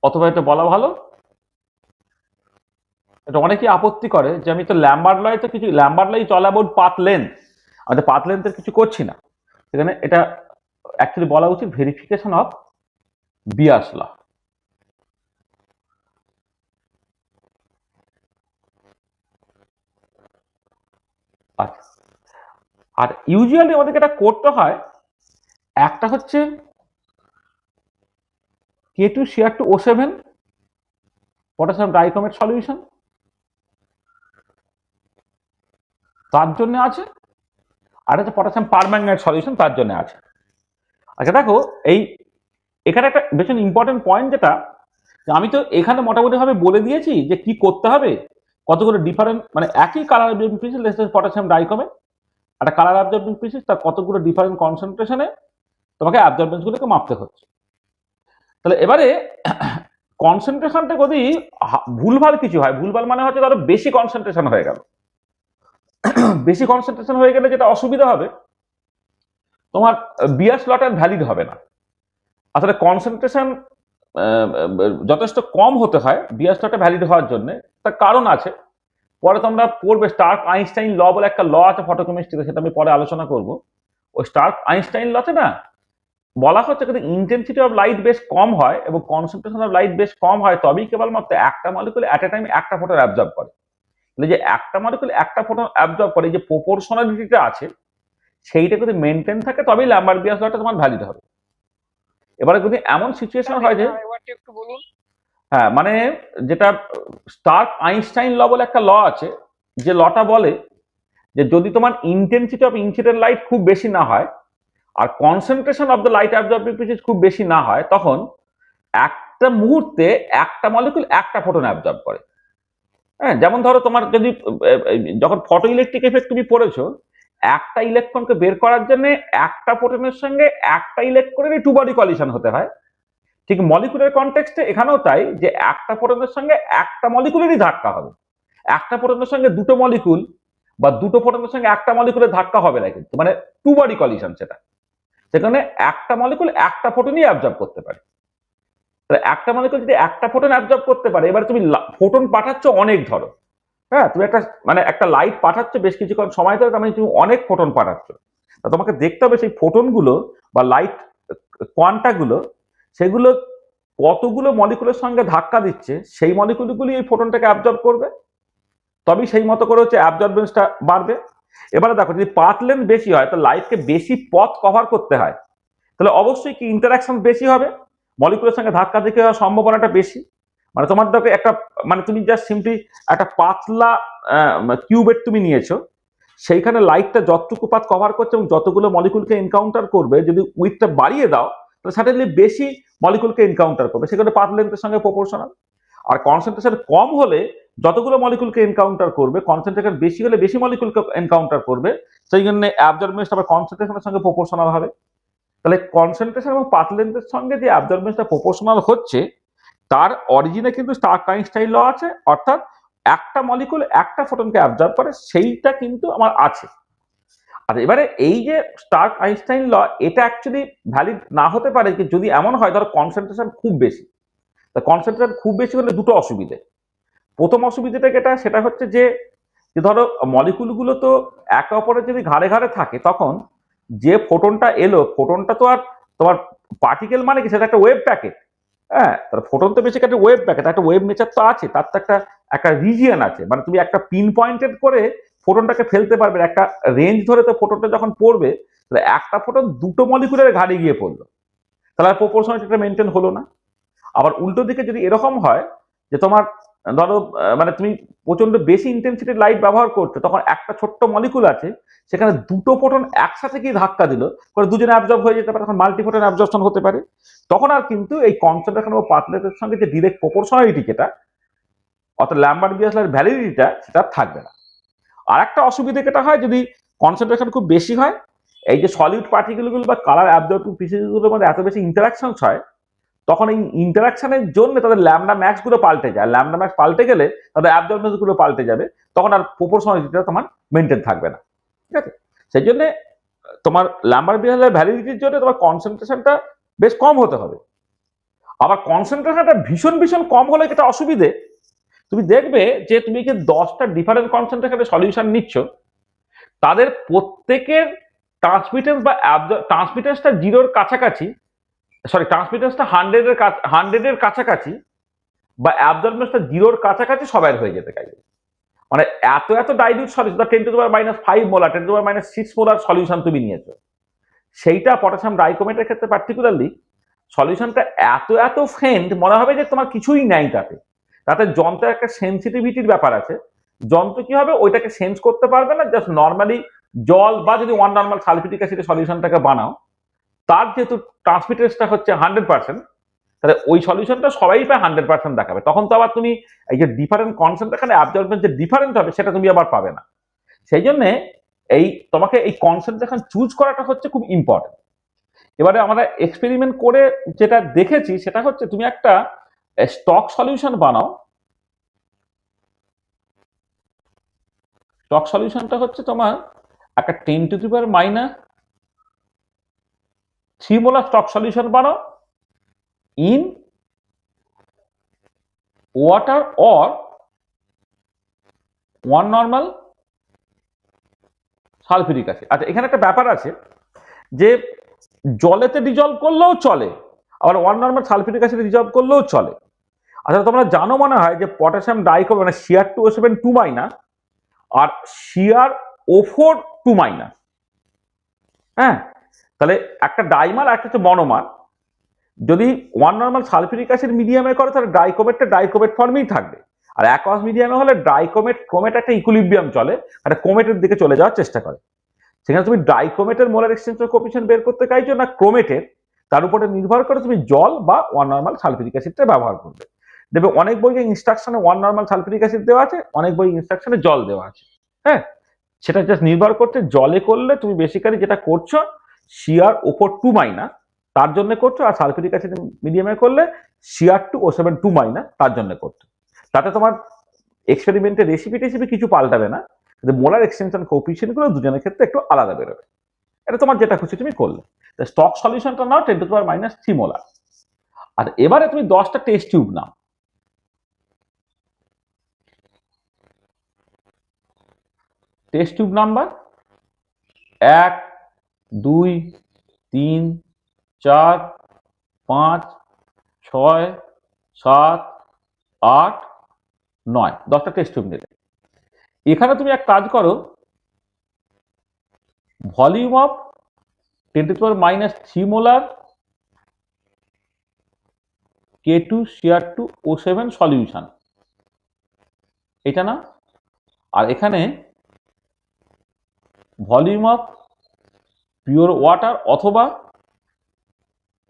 অথবা এটা বলা ভালো, এটা অনেকেই আপত্তি করে যে আমি তো ল্যাম্বার্ট লয় তো কিছু, ল্যাম্বার্ট লই অল অ্যাবাউট পাথ লেন্থ, আমি পাথ লেন্থের কিছু করছি না। সেখানে এটা অ্যাকচুয়ালি বলা উচিত ভেরিফিকেশন অফ বিয়ার্স ল। আচ্ছা, আর ইউজুয়ালি আমাদেরকে এটা করতে হয়, একটা হচ্ছে K2Cr2O7 পটাশিয়াম ডাইক্রোমেট সলিউশন, তার জন্য আছে, আর হচ্ছে পটাশিয়াম পারম্যাঙ্গানেট সলিউশন, তার জন্য আছে। আচ্ছা দেখো, এখানে একটা ভীষণ ইম্পর্টেন্ট পয়েন্ট, যেটা আমি তো এখানে মোটামুটি ভাবে বলে দিয়েছি যে কি করতে হবে, কতগুলো ডিফারেন্ট, মানে একই colour absorbing species less than potassium dichromate, একটা কালার অবজর্ভিং স্পিসিস, তার কতগুলো ডিফারেন্ট কনসেন্ট্রেশনে তোমাকে অ্যাবজর্বেন্স গুলোকে মাপতে হচ্ছে। তাহলে এবারে কনসেন্ট্রেশনটা যদি ভুলভাল কিছু হয়, ভুলভাল মানে হচ্ছে ধরো বেশি কনসেন্ট্রেশন হয়ে গেল, বেশি কনসেন্ট্রেশন হয়ে গেলে যেটা অসুবিধা হবে, তোমার বিয়ার্স লটার ভ্যালিড হবে না। আসলে কনসেন্ট্রেশন যথেষ্ট কম হতে হয় বিয়ার্স লটা ভ্যালিড হওয়ার জন্য, তার কারণ আছে, পরে তোমরা পড়বে। স্টার্ক আইনস্টাইন ল বলে একটা ল আছে ফটোকেমিস্ট্রিতে, সেটা আমি পরে আলোচনা করব। ওই স্টার্ক আইনস্টাইন লতে না বলা হচ্ছে যদি ইন্টেন্সিটি অফ লাইট বেশ কম হয় এবং কনসেন্ট্রেশন অফ লাইট বেশ কম হয়, তবেই কেবলমাত্র একটা মলিকুল অ্যাট এ টাইম একটা ফোটন অ্যাবজর্ব করে। যে একটা মলিকুল একটা ফোটন অ্যাবজর্ব করে, যে প্রপোর্শনালিটিটা আছে সেইটা যদি মেনটেন থাকে, তবেই ল্যাম্বার্ট-বিয়াস লটা তোমার ভ্যালিড হবে। এবারে যদি এমন সিচুয়েশন হয় যে, একটু বলুন। হ্যাঁ, মানে যেটা স্টার্ক আইনস্টাইন ল বলে একটা ল আছে, যে লটা বলে যে যদি তোমার ইন্টেন্সিটি অফ ইনসিডেন্ট লাইট খুব বেশি না হয় আর concentration of the light absorbing species খুব বেশি না হয়, তখন একটা মুহূর্তে একটা মলিকুল একটা ফোটন অ্যাবজর্ব করে। হ্যাঁ, যেমন ধরো তোমার যদি যখন ফটো ইলেকট্রিক এফেক্ট তুমি পড়েছো, একটা ইলেকট্রনকে বের করার জন্য একটা ফোটনের সঙ্গে একটা ইলেকট্রনেরই টু বডি কলিশন হতে হয়। ঠিক মলিকুলের কনটেক্সটে এখানেও তাই, যে একটা ফোটনের সঙ্গে একটা মলিকুলেরই ধাক্কা হবে। একটা ফোটনের সঙ্গে দুটো মলিকুল বা দুটো ফোটনের সঙ্গে একটা মলিকুলের ধাক্কা হবে না, কিন্তু মানে টু বডি কলিশন, সেটা সেখানে একটা মলিকুল একটা ফোটনই অ্যাবজর্ব করতে পারে। তাহলে একটা মলিকুল যদি একটা ফোটন অ্যাবজর্ব করতে পারে, এবার তুমি ফোটন পাঠাচ্ছ অনেক, ধরো হ্যাঁ তুমি একটা লাইট পাঠাচ্ছ বেশ কিছুক্ষণ সময় ধরে, তার মানে তুমি অনেক ফোটন পাঠাচ্ছ। তা তোমাকে দেখতে হবে সেই ফোটনগুলো বা লাইট কোয়ান্টাগুলো, সেগুলো কতগুলো মলিকুলের সঙ্গে ধাক্কা দিচ্ছে, সেই মলিকুলগুলি এই ফোটনটাকে অ্যাবজর্ব করবে, তবেই সেই মতো করে হচ্ছে অ্যাবজর্বেন্সটা বাড়বে। এবারে দেখো, যদি পাথ লেন্থ বেশি হয়, তো লাইটকে বেশি পথ কভার করতে হয়, তাহলে অবশ্যই কি ইন্টারাকশন বেশি হবে, মলিকুলের সঙ্গে ধাক্কা দিতে হওয়ার সম্ভাবনাটা বেশি। মানে তোমার দেখো একটা, মানে তুমি জাস্ট সিম্পলি একটা পাতলা কিউবেট তুমি নিয়েছো, সেইখানে লাইটটা যতটুকু পাথ কভার করছে এবং যতগুলো মলিকুলকে এনকাউন্টার করবে, যদি উইথটা বাড়িয়ে দাও, তাহলে সাডেনলি বেশি মলিকুলকে এনকাউন্টার করবে, সেখানে পাথ লেন্থের সঙ্গে প্রপোর্শনাল। আর কনসেন্ট্রেশন কম হলে যতগুলো মলিকুলকে এনকাউন্টার করবে, কনসেন্ট্রেশন বেশি হলে বেশি মলিকুলকে এনকাউন্টার করবে, সেই জন্য অ্যাবজর্বেন্স আবার কনসেন্ট্রেশনের সঙ্গে প্রপোর্শনাল হবে। তাহলে কনসেন্ট্রেশন এবং পাথ লেন্থের সঙ্গে যে অ্যাবজর্বেন্সটা প্রপোর্শনাল হচ্ছে, তার অরিজিনে কিন্তু স্টার্ক আইনস্টাইন ল আছে, অর্থাৎ একটা মলিকুল একটা ফোটনকে অ্যাবজর্ব করে, সেইটা কিন্তু আমার আছে। আর এবারে এই যে স্টার্ক আইনস্টাইন ল, এটা অ্যাকচুয়ালি ভ্যালিড না হতে পারে যদি এমন হয় ধরো কনসেন্ট্রেশন খুব বেশি। তা কনসেন্ট্রেশন খুব বেশি হলে দুটো অসুবিধে। প্রথম অসুবিধাটা সেটা হচ্ছে যে ধরো মলিকুলগুলো তো একে অপরের যদি ঘাড়ে ঘাড়ে থাকে, তখন যে ফোটনটা এলো, ফোটনটা তো আর তোমার পার্টিকেল মানে কি, সেটা একটা ওয়েভ প্যাকেট। হ্যাঁ, ফোটন তো বেশি একটা ওয়েভ প্যাকেট, একটা ওয়েভ নেচার তো আছে, তার তো একটা রিজিয়ন আছে, মানে তুমি একটা পিন পয়েন্টেড করে ফোটনটাকে ফেলতে পারবে, একটা রেঞ্জ ধরে। তো ফোটনটা যখন পড়বে, তাহলে একটা ফোটন দুটো মলিকুলের ঘাড়ে গিয়ে পড়লো, তাহলে আর প্রপোর্শনালিটিটা মেনটেন হলো না। আবার উল্টো দিকে যদি এরকম হয় যে তোমার ধরো মানে তুমি প্রচন্ড বেশি ইন্টেন্সিটির লাইট ব্যবহার করছো, তখন একটা ছোট্ট মলিকুল আছে সেখানে দুটো ফোটন একসাথে গিয়ে ধাক্কা দিল, করে দুজনে অ্যাবজর্ব হয়ে যেতে পারে, তখন মাল্টিফোটন অ্যাবজর্পশন হতে পারে। তখন আর কিন্তু এই কনসেন্ট্রেশন ও পাতলেটের সঙ্গে যে ডিরেক্ট প্রপোর্শনালিটি যেটা, অর্থাৎ ল্যাম্বার্ট-বিয়াসলার ভ্যালিডিটিটা সেটা থাকবে না। আর একটা অসুবিধা যেটা হয় যদি কনসেন্ট্রেশন খুব বেশি হয়, এই যে সলিড পার্টিকেলগুলো বা কালার অ্যাবজর্বিং পিসেসগুলোর মধ্যে এত বেশি ইন্টারাকশন হয়, তখন এই ইন্টারাকশনের জন্য তাদের ল্যামডা ম্যাক্স গুলো পাল্টে যায়। ল্যামডা ম্যাক্স পাল্টে গেলে তাদের অ্যাবজর্বেন্স গুলো পাল্টে যাবে, তখন আর প্রপোর্শনালিটিটা তোমার মেনটেন থাকবে না। ঠিক আছে, সেই জন্য তোমার ল্যাম্বার্ট-বিয়াসলার ভ্যালিডিটির জন্য তোমার কনসেন্ট্রেশনটা বেশ কম হতে হবে। আবার কনসেন্ট্রেশনটা ভীষণ ভীষণ কম হলে যেটা অসুবিধে, তুমি দেখবে যে তুমি যে 10টা ডিফারেন্ট কনসেন্ট্রেশনের সলিউশন নিচ্ছ, তাদের প্রত্যেকের ট্রান্সমিটেন্স বা ট্রান্সমিটেন্সটা জিরোর কাছাকাছি, সরি ট্রান্সমিটেন্সটা 100-এর কাছাকাছি, বা অ্যাবজর্বেন্সটা জিরোর কাছাকাছি সবাই হয়ে যেতে চাইবে। মানে এত এত dilute solution, 10⁻⁵ molar, 10⁻⁶ molar solution তুমি নিয়েছো, সেইটা পটাশিয়াম ডাইক্রোমেটের ক্ষেত্রে পার্টিকুলারলি সলিউশনটা এত এত ফেন্ট মনে হবে যে তোমার কিছুই নাই তাতে। তাতে যন্ত্রের একটা সেন্সিটিভিটির ব্যাপার আছে। যন্ত্র কি হবে, ওইটাকে সেন্স করতে পারবে না। জাস্ট নর্মালি জল বা যদি ওয়ান নর্মাল সালফিউরিক অ্যাসিডের সলিউশনটাকে বানাও, তার যেহেতু ট্রান্সমিটেন্সটা হচ্ছে 100%, তাহলে ওই সলিউশনটা সবাই প্রায় 100% দেখাবে। তখন তো আবার তুমি এই যে ডিফারেন্ট কনসেন্ট্রেশন অ্যাবজর্বেন্স যে ডিফারেন্ট হবে সেটা তুমি আবার পাবে না। সেই জন্য এই তোমাকে এই কনসেন্ট্রেশন চুজ করাটা হচ্ছে খুব ইম্পর্টেন্ট। এবারে আমরা এক্সপেরিমেন্ট করে যেটা দেখেছি সেটা হচ্ছে, তুমি একটা স্টক সলিউশন বানাও। স্টক সলিউশনটা হচ্ছে তোমার একটা 10⁻³ মোলার স্টক সলিউশন বানাও in water or 1 normal sulphuric acid. আচ্ছা, এখানে একটা ব্যাপার আছে যে জলেতে ডিজলভ করলেও চলে, আবার 1 নর্মাল সালফিউরিক অ্যাসিডে ডিজলভ করলেও চলে। আচ্ছা, তোমরা জানো মনে হয় যে পটাশিয়াম ডাইক্রোমেট মানে Cr2O7 2- আর CrO4 2-, হ্যাঁ, তাহলে একটা ডাইমার একটা হচ্ছে মনোমার। যদি 1 নর্মাল সালফিউরিক অ্যাসিড মিডিয়ামে করে তাহলে ডাইক্রোমেটটা ডাইক্রোমেট ফর্মেই থাকবে, আর অ্যাকোয়াস মিডিয়ামে হলে ক্রোমেট একটা ইকুইলিব্রিয়াম চলে, একটা ক্রোমেটের দিকে চলে যাওয়ার চেষ্টা করে। সেখানে তুমি ডাইক্রোমেটের মোলার এক্সচেঞ্জ কোএফিশিয়েন্ট বের করতে চাইছো না ক্রোমেটের, তার উপরে নির্ভর করে তুমি জল বা 1 নর্মাল সালফিউরিক অ্যাসিডটা ব্যবহার করবে। দেখবে অনেক বইয়ে ইনস্ট্রাকশনে 1 নর্মাল সালফিউরিক অ্যাসিড দেওয়া আছে, অনেক বই ইনস্ট্রাকশনে জল দেওয়া আছে। হ্যাঁ, সেটা জাস্ট নির্ভর করছে জলে করলে তুমি বেসিক্যালি যেটা করছো CrO4 2- তার জন্য করছো, আর সালফিউরিক অ্যাসিড মিডিয়ামে করলে Cr2O7 2- তার জন্য করছো। তাতে তোমার এক্সপেরিমেন্টের রেসিপি কিছু পাল্টাবে না, কিন্তু মোলার এক্সটেনশন কোএফিশিয়েন্ট গুলো দুজনের ক্ষেত্রে একটু আলাদা বেরোবে। এটা তোমার যেটা খুশি তুমি করলে। স্টক সলিউশনটা নাও 10⁻³ মোলার। আর এবারে তুমি 10টা টেস্ট টিউব নাও। টেস্ট টিউব নাম্বার 1, 2, 3, 4, 5, 6, 7, 8, 9, 10টা টেস্ট টিউব নিলে। এখানে তুমি এক কাজ করো, volume of 10⁻³ molar K2Cr2O7 solution, এটা না। আর এখানে ভলিউম অফ পিওর ওয়াটার অথবা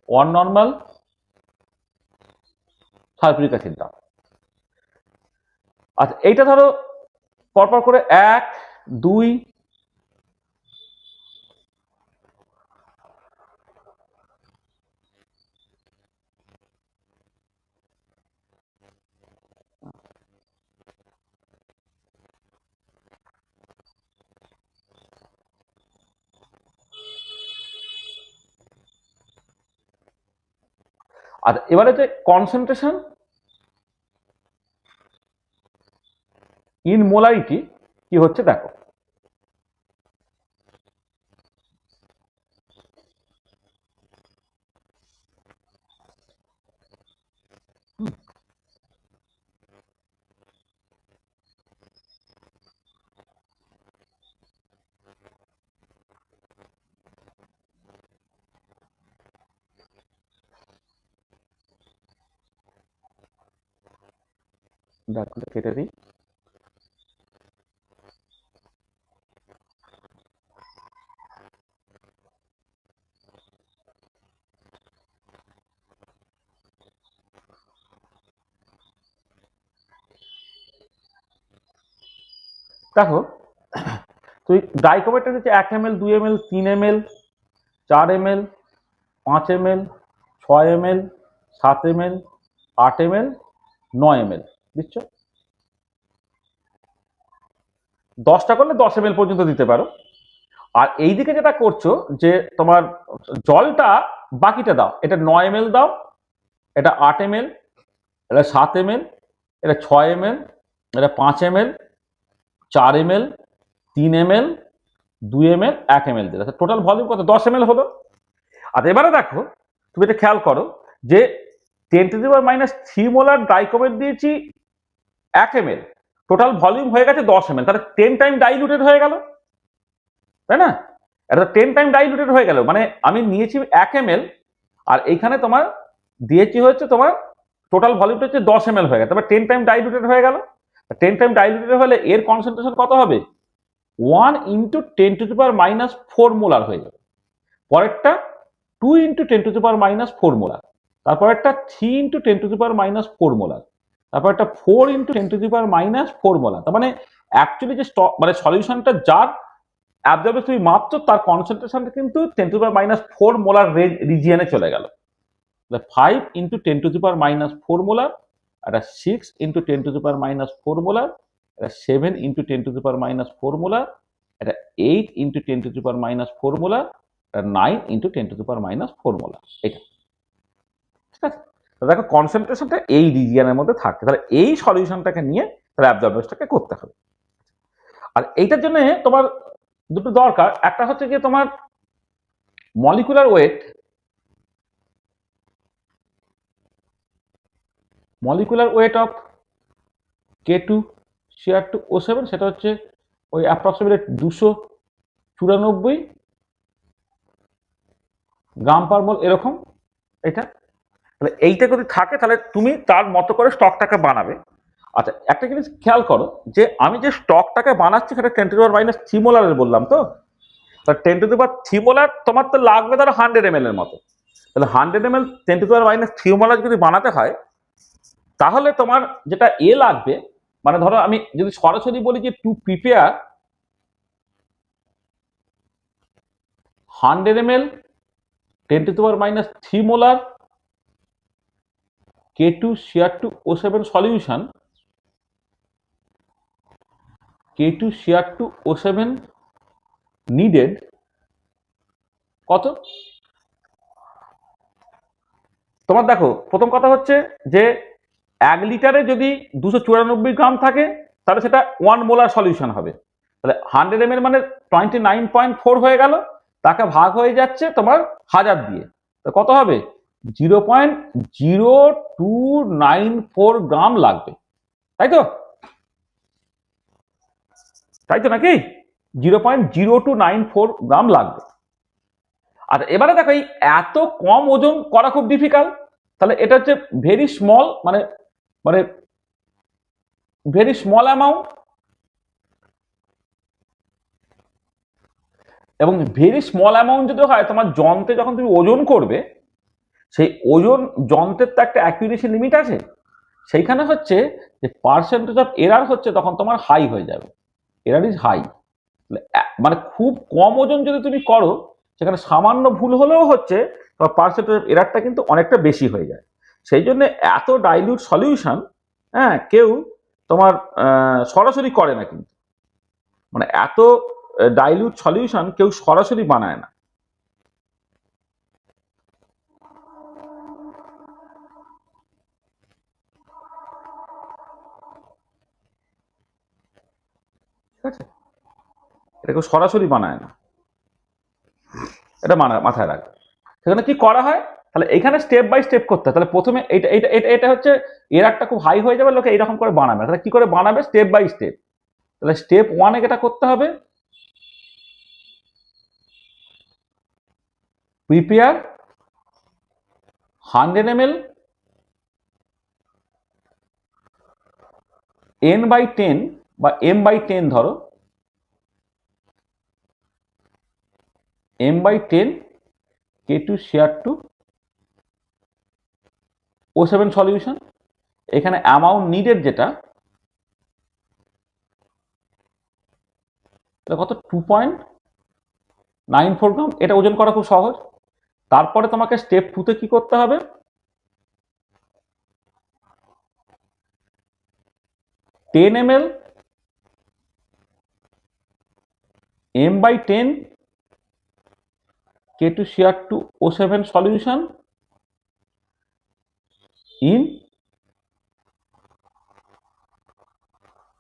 1 নর্মাল সালফিউরিক অ্যাসিড দাও। আচ্ছা, এইটা ধরো পরপর করে 1, 2, আর এবারে যে কনসেন্ট্রেশন ইন মোলারিটি কি হচ্ছে দেখো। দাগগুলো কেটে দিই। দেখো তুই ডাইকোমেটের হচ্ছে 1 ml 2 ml 3 ml 4 ml 5 ml 6 ml 7 ml 8 ml 9 ml দিচ্ছ। 10টা করলে 10 ml পর্যন্ত দিতে পারো। আর এইদিকে যেটা করছো যে তোমার জলটা বাকিটা দাও, এটা 9 ml দাও, এটা 8 ml, এটা 7 ml, এটা 6 ml, এটা 5 ml, 4 ml, 3 ml, 2 ml, 1 ml দিলে টোটাল ভলিউম কত? 10 ml হলো। আর এবারে দেখো তুমি এটা খেয়াল করো যে 10⁻³ মোলার ডাইকোমেট দিয়েছি 1 ml, টোটাল ভলিউম হয়ে গেছে 10 ml, তাহলে 10 টাইম ডাইলুটেড হয়ে গেল, তাই না? এটা 10 টাইম ডাইলুটেড হয়ে গেল, মানে আমি নিয়েছি 1 ml আর এইখানে তোমার দিয়েছি হচ্ছে তোমার টোটাল ভলিউমটা হচ্ছে 10 ml হয়ে গেল, তারপর 10 টাইম ডাইলুটেড হয়ে গেল। 10 টাইম ডাইলুটেড হলে এর কনসেন্ট্রেশন কত হবে? 1 × 10⁻⁴ মোলার হয়ে যাবে। পরেরটা 2 × 10⁻⁴ মোলার, তারপরেরটা 3 × 10⁻⁴ মোলার, তারপর একটা 4 × 10⁻⁴ মোলার। তার মানে অ্যাকচুয়ালি যে মানে সলিউশনটা যার অ্যাবজর্বে তুমি মাপছো তার কনসেন্ট্রেশনটা কিন্তু 10⁻⁴ মোলার রিজিয়নে চলে গেল। 5 × 10⁻⁴ মোলার, একটা 6 × 10⁻⁴ মোলার, একটা 7 × 10⁻⁴ মোলার, একটা 8 × 10⁻⁴ মোলার, একটা 9 × 10⁻⁴ মোলার। এটা ঠিক আছে? দেখো কনসেন্ট্রেশনটা এই রিজিয়নের মধ্যে থাকে, তাহলে এই সলিউশনটাকে নিয়ে তাহলে অ্যাবজর্বেশনটাকে করতে হবে। আর এইটার জন্য তোমার দুটো দরকার, একটা হচ্ছে যে তোমার molecular weight, molecular weight of K2Cr2O7, সেটা হচ্ছে ওই অ্যাপ্রক্সিমেটলি 294 গ্রাম পার মোল এরকম। এটা তাহলে এইটা যদি থাকে তাহলে তুমি তার মতো করে স্টকটাকে বানাবে। আচ্ছা একটা জিনিস খেয়াল করো যে আমি যে স্টকটাকে বানাচ্ছি সেটা 10⁻³ মোলারের বললাম, তো 10⁻³ মোলার তোমার তো লাগবে ধরো 100 ml এর মতো। তাহলে 100 ml 10⁻³ মোলার যদি বানাতে হয় তাহলে তোমার যেটা লাগবে, মানে ধরো আমি যদি সরাসরি বলি যে to prepare 100 ml 10⁻³ molar K2Cr2O7 solution, K2Cr2O7 needed কত? তোমার দেখো প্রথম কথা হচ্ছে যে 1 লিটারে যদি 294 গ্রাম থাকে তাহলে সেটা 1 মোলার সলিউশন হবে। তাহলে 100 ml মানে 29.4 হয়ে গেল, তাকে ভাগ হয়ে যাচ্ছে তোমার 1000 দিয়ে, তো কত হবে? 0.0294 গ্রাম লাগবে, তাই তো? তাই তো নাকি? 0.0294 গ্রাম লাগবে। আর এবারে দেখো এই এত কম ওজন করা খুব ডিফিকাল্ট, তাহলে এটা হচ্ছে ভেরি স্মল, মানে মানে ভেরি স্মল অ্যামাউন্ট, এবং ভেরি স্মল অ্যামাউন্ট যদি হয় তোমার যন্ত্রে যখন তুমি ওজন করবে সেই ওজন যন্ত্রের তো একটা অ্যাকুরেসি লিমিট আছে, সেইখানে হচ্ছে যে পার্সেন্টেজ অফ এরার হচ্ছে তখন তোমার হাই হয়ে যাবে, এরার ইজ হাই। মানে খুব কম ওজন যদি তুমি করো সেখানে সামান্য ভুল হলেও হচ্ছে তোমার পার্সেন্টেজ অফ এরারটা কিন্তু অনেকটা বেশি হয়ে যায়। সেই জন্য এত ডাইলিউট সলিউশন কেউ তোমার সরাসরি করে না, কিন্তু মানে এত ডাইলিউট সলিউশন কেউ সরাসরি বানায় না। ঠিক আছে, এটা কেউ সরাসরি বানায় না, এটা মাথায় রাখবে। সেখানে কি করা হয়, তাহলে এখানে স্টেপ বাই স্টেপ করতে হয়। তাহলে প্রথমে এটা এটা এটা এটা হচ্ছে এরারটা খুব হাই হয়ে যাবে, লোকে এইরকম করে বানাবে, তাহলে কি করে বানাবে? Step by step. তাহলে স্টেপ 1 এটা করতে হবে, প্রিপেয়ার 100 ml n/10 বা m/10 ধরো, m/10 K2 Cr2 O7 solution. এখানে অ্যামাউন্ট নিডেড যেটা, এটা কত 2.94 গ্রাম। এটা ওজন করা খুব সহজ। তারপরে তোমাকে স্টেপ 2 তে কি করতে হবে, 10 ml m/10 K2 Cr2 O7 solution in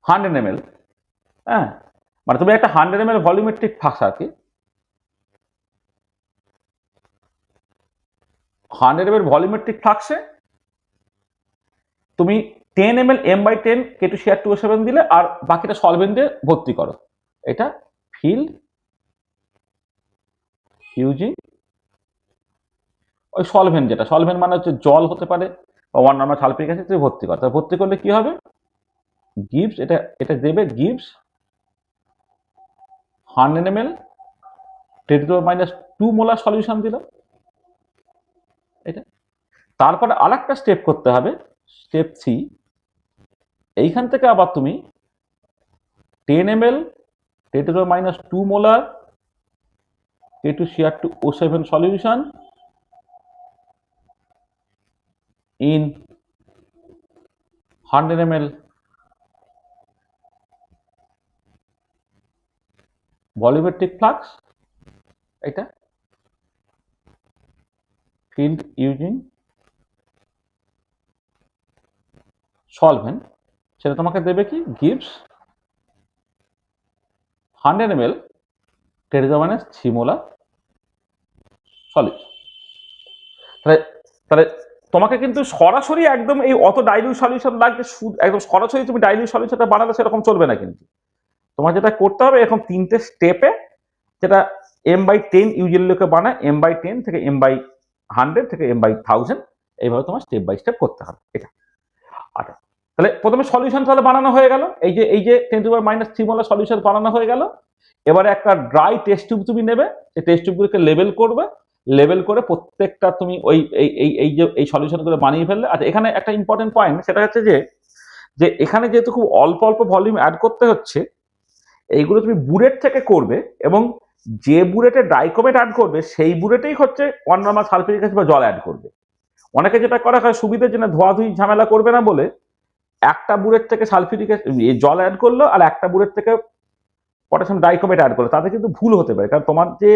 100 ml। হ্যাঁ, মানে তুমি একটা 100 ml ভলিউমেট্রিক ফ্লাক্স আর কি, 100 ml ভলিউমেট্রিক ফ্লাক্সে তুমি 10 ml m/10 K2 Cr2 O7 দিলে আর বাকিটা সলভেন্ট দিয়ে ভর্তি করো। এটা ফিল্ড ইউজিং ওই সলভেন্ট, যেটা সলভেন্ট মানে হচ্ছে জল হতে পারে বা 1 নর্মাল সালফিউরিক অ্যাসিড দিয়ে ভর্তি করো। ভর্তি করলে কি হবে, গিভস, এটা দেবে গিভস 100 ml 10⁻² মোলার সলিউশন দিলাম এটা। তারপরে আরেকটা স্টেপ করতে হবে, স্টেপ 3। এইখান থেকে আবার তুমি 10 ml 10⁻² molar K2 Cr2 O7 solution in 100 ml volumetric flask, এটা ফিল্ড ইউজিং সলভেন্ট, সেটা তোমাকে দেবে কি, গিভস 100 ml 10⁻³ মোলার সলিউশন। তাহলে তোমাকে কিন্তু সরাসরি একদম এই অত ডাইলিউট সলিউশন লাগবে, একদম সরাসরি তুমি ডাইলিউট সলিউশনটা বানালে সেরকম চলবে না। কিন্তু তোমার যেটা করতে হবে, এরকম 3টে স্টেপে, যেটা m/10 ইউজুয়ালি লোকে বানায়, m/10 থেকে m/100 থেকে m/1000, এইভাবে তোমার স্টেপ বাই স্টেপ করতে হবে এটা। আচ্ছা, তাহলে প্রথমে সলিউশন তাহলে বানানো হয়ে গেল, এই যে 10⁻³ মোলার সলিউশন বানানো হয়ে গেল। এবারে একটা ড্রাই টেস্ট টিউব তুমি নেবে, এই টেস্ট টিউবগুলোকে লেবেল করবে, লেবেল করে প্রত্যেকটা তুমি ওই এই সলিউশনগুলো বানিয়ে ফেললে। আচ্ছা, এখানে একটা ইম্পর্টেন্ট পয়েন্ট, সেটা হচ্ছে যে এখানে যেহেতু খুব অল্প অল্প ভলিউম অ্যাড করতে হচ্ছে, এইগুলো তুমি বুলেট থেকে করবে, এবং যে বুলেটে ডাইকোমেট অ্যাড করবে সেই বুলেটেই হচ্ছে 1 নর্মাল সালফিউরিক অ্যাসিড বা জল অ্যাড করবে। অনেকে যেটা করা হয়, সুবিধার জন্য ধোয়াধুয়ি ঝামেলা করবে না বলে একটা বুলেট থেকে সালফিউরিক অ্যাসিড জল অ্যাড করলো আর একটা বুলেট থেকে পটাশিয়াম ডাইকোমেট অ্যাড করলো, তাতে কিন্তু ভুল হতে পারে। কারণ তোমার যে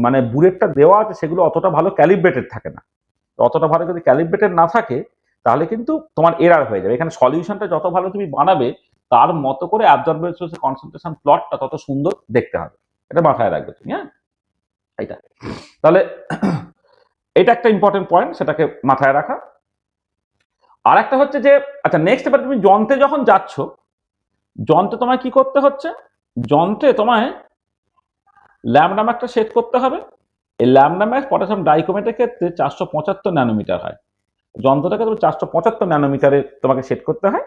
মানে বুলেটটা দেওয়া আছে সেগুলো অতটা ভালো ক্যালিব্রেটেড থাকে না। অতটা ভালো যদি ক্যালিব্রেটেড না থাকে তাহলে কিন্তু তোমার এরার হয়ে যাবে। এখানে সলিউশনটা যত ভালো তুমি বানাবে, তার মতো করে অ্যাবজর্বেন্স কনসেন্ট্রেশন প্লটটা তত সুন্দর দেখতে হবে। এটা মাথায় রাখবে তুমি। হ্যাঁ, এটা তাহলে এটা একটা ইম্পর্টেন্ট পয়েন্ট, সেটাকে মাথায় রাখা। আর একটা হচ্ছে যে, আচ্ছা নেক্সট, এবার তুমি যন্ত্রে যখন যাচ্ছ, যন্ত্রে তোমায় কি করতে হচ্ছে, যন্ত্রে তোমায় ল্যামডা ম্যাক্সটা সেট করতে হবে। এই ল্যামডা ম্যাক্স পটাশিয়াম ডাইকোমেটের ক্ষেত্রে 475 ন্যানোমিটার হয়। যন্ত্রটাকে তুমি 475 ন্যানোমিটারে তোমাকে সেট করতে হয়।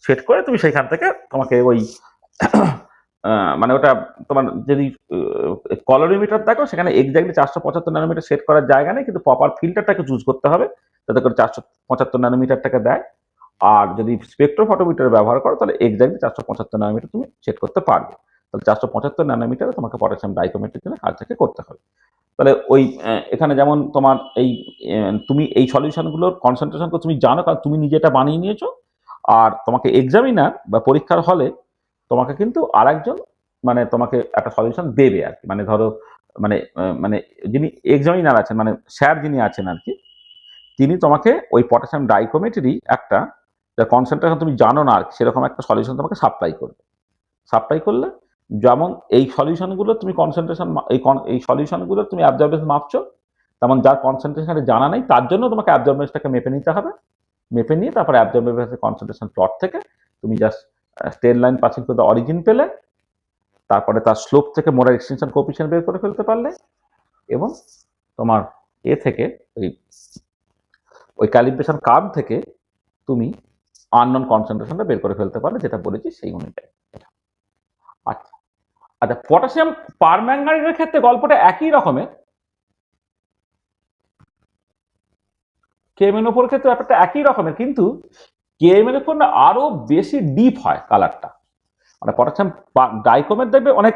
সেট করে তুমি সেখান থেকে তোমাকে ওই মানে ওটা তোমার যদি কলোরিমিটার দেখো, সেখানে এক্স্যাক্টলি 475 ন্যানোমিটার সেট করার জায়গা নেই, কিন্তু প্রপার ফিল্টারটাকে চুজ করতে হবে যাতে করে 475 ন্যানোমিটারটাকে দেয়। আর যদি স্পেকট্রোফটোমিটার ব্যবহার করো তাহলে এক্স্যাক্টলি 475 ন্যানোমিটার তুমি সেট করতে পারবে। তাহলে 475 ন্যানোমিটারে তোমাকে পটাশিয়াম ডাইকোমেটের জন্য হাত থেকে করতে হবে। তাহলে ওই এখানে যেমন তোমার এই তুমি এই সলিউশনগুলোর কনসেন্ট্রেশনকে তুমি জানো, কারণ তুমি নিজে এটা বানিয়ে নিয়েছো। আর তোমাকে এক্সামিনার বা পরীক্ষার হলে তোমাকে কিন্তু আরেকজন মানে তোমাকে একটা সলিউশন দেবে আর কি। মানে ধরো মানে মানে যিনি এক্সামিনার আছেন, মানে স্যার যিনি আছেন আর কি, তিনি তোমাকে ওই পটাশিয়াম ডাইকোমেটেরই একটা কনসেন্ট্রেশন তুমি জানো না আর সেরকম একটা সলিউশন তোমাকে সাপ্লাই করবে। সাপ্লাই করলে যেমন এই সলিউশনগুলো তুমি কনসেন্ট্রেশন, এই সলিউশনগুলো তুমি অ্যাবজর্বেন্স মাপছো, তেমন যার কনসেন্ট্রেশন জানা নাই তার জন্য তোমাকে অ্যাবজর্বেন্সটাকে মেপে নিতে হবে। মেপে নিয়ে তারপরে অ্যাবজর্বেন্সের কনসেন্ট্রেশন প্লট থেকে তুমি just straight line passing to the origin পেলে, তারপরে তার স্লোপ থেকে মোলার এক্সটেনশন কোএফিসিয়েন্ট বের করে ফেলতে পারলে, এবং তোমার এ থেকে ওই ক্যালিব্রেশন কার্ভ থেকে তুমি আননোন কনসেন্ট্রেশনটা বের করে ফেলতে পারলে, যেটা বলেছি সেই অনুযায়ী। আচ্ছা আচ্ছা, পটাশিয়াম পারম্যাঙ্গানেটের ক্ষেত্রে গল্পটা একই রকমের। KMnO4 ক্ষেত্রে ব্যাপারটা একই রকমের, কিন্তু KMnO4 না আরো বেশি ডিপ হয় কালারটা। মানে পটাশিয়াম ডাইক্রোমেট দেখবে অনেক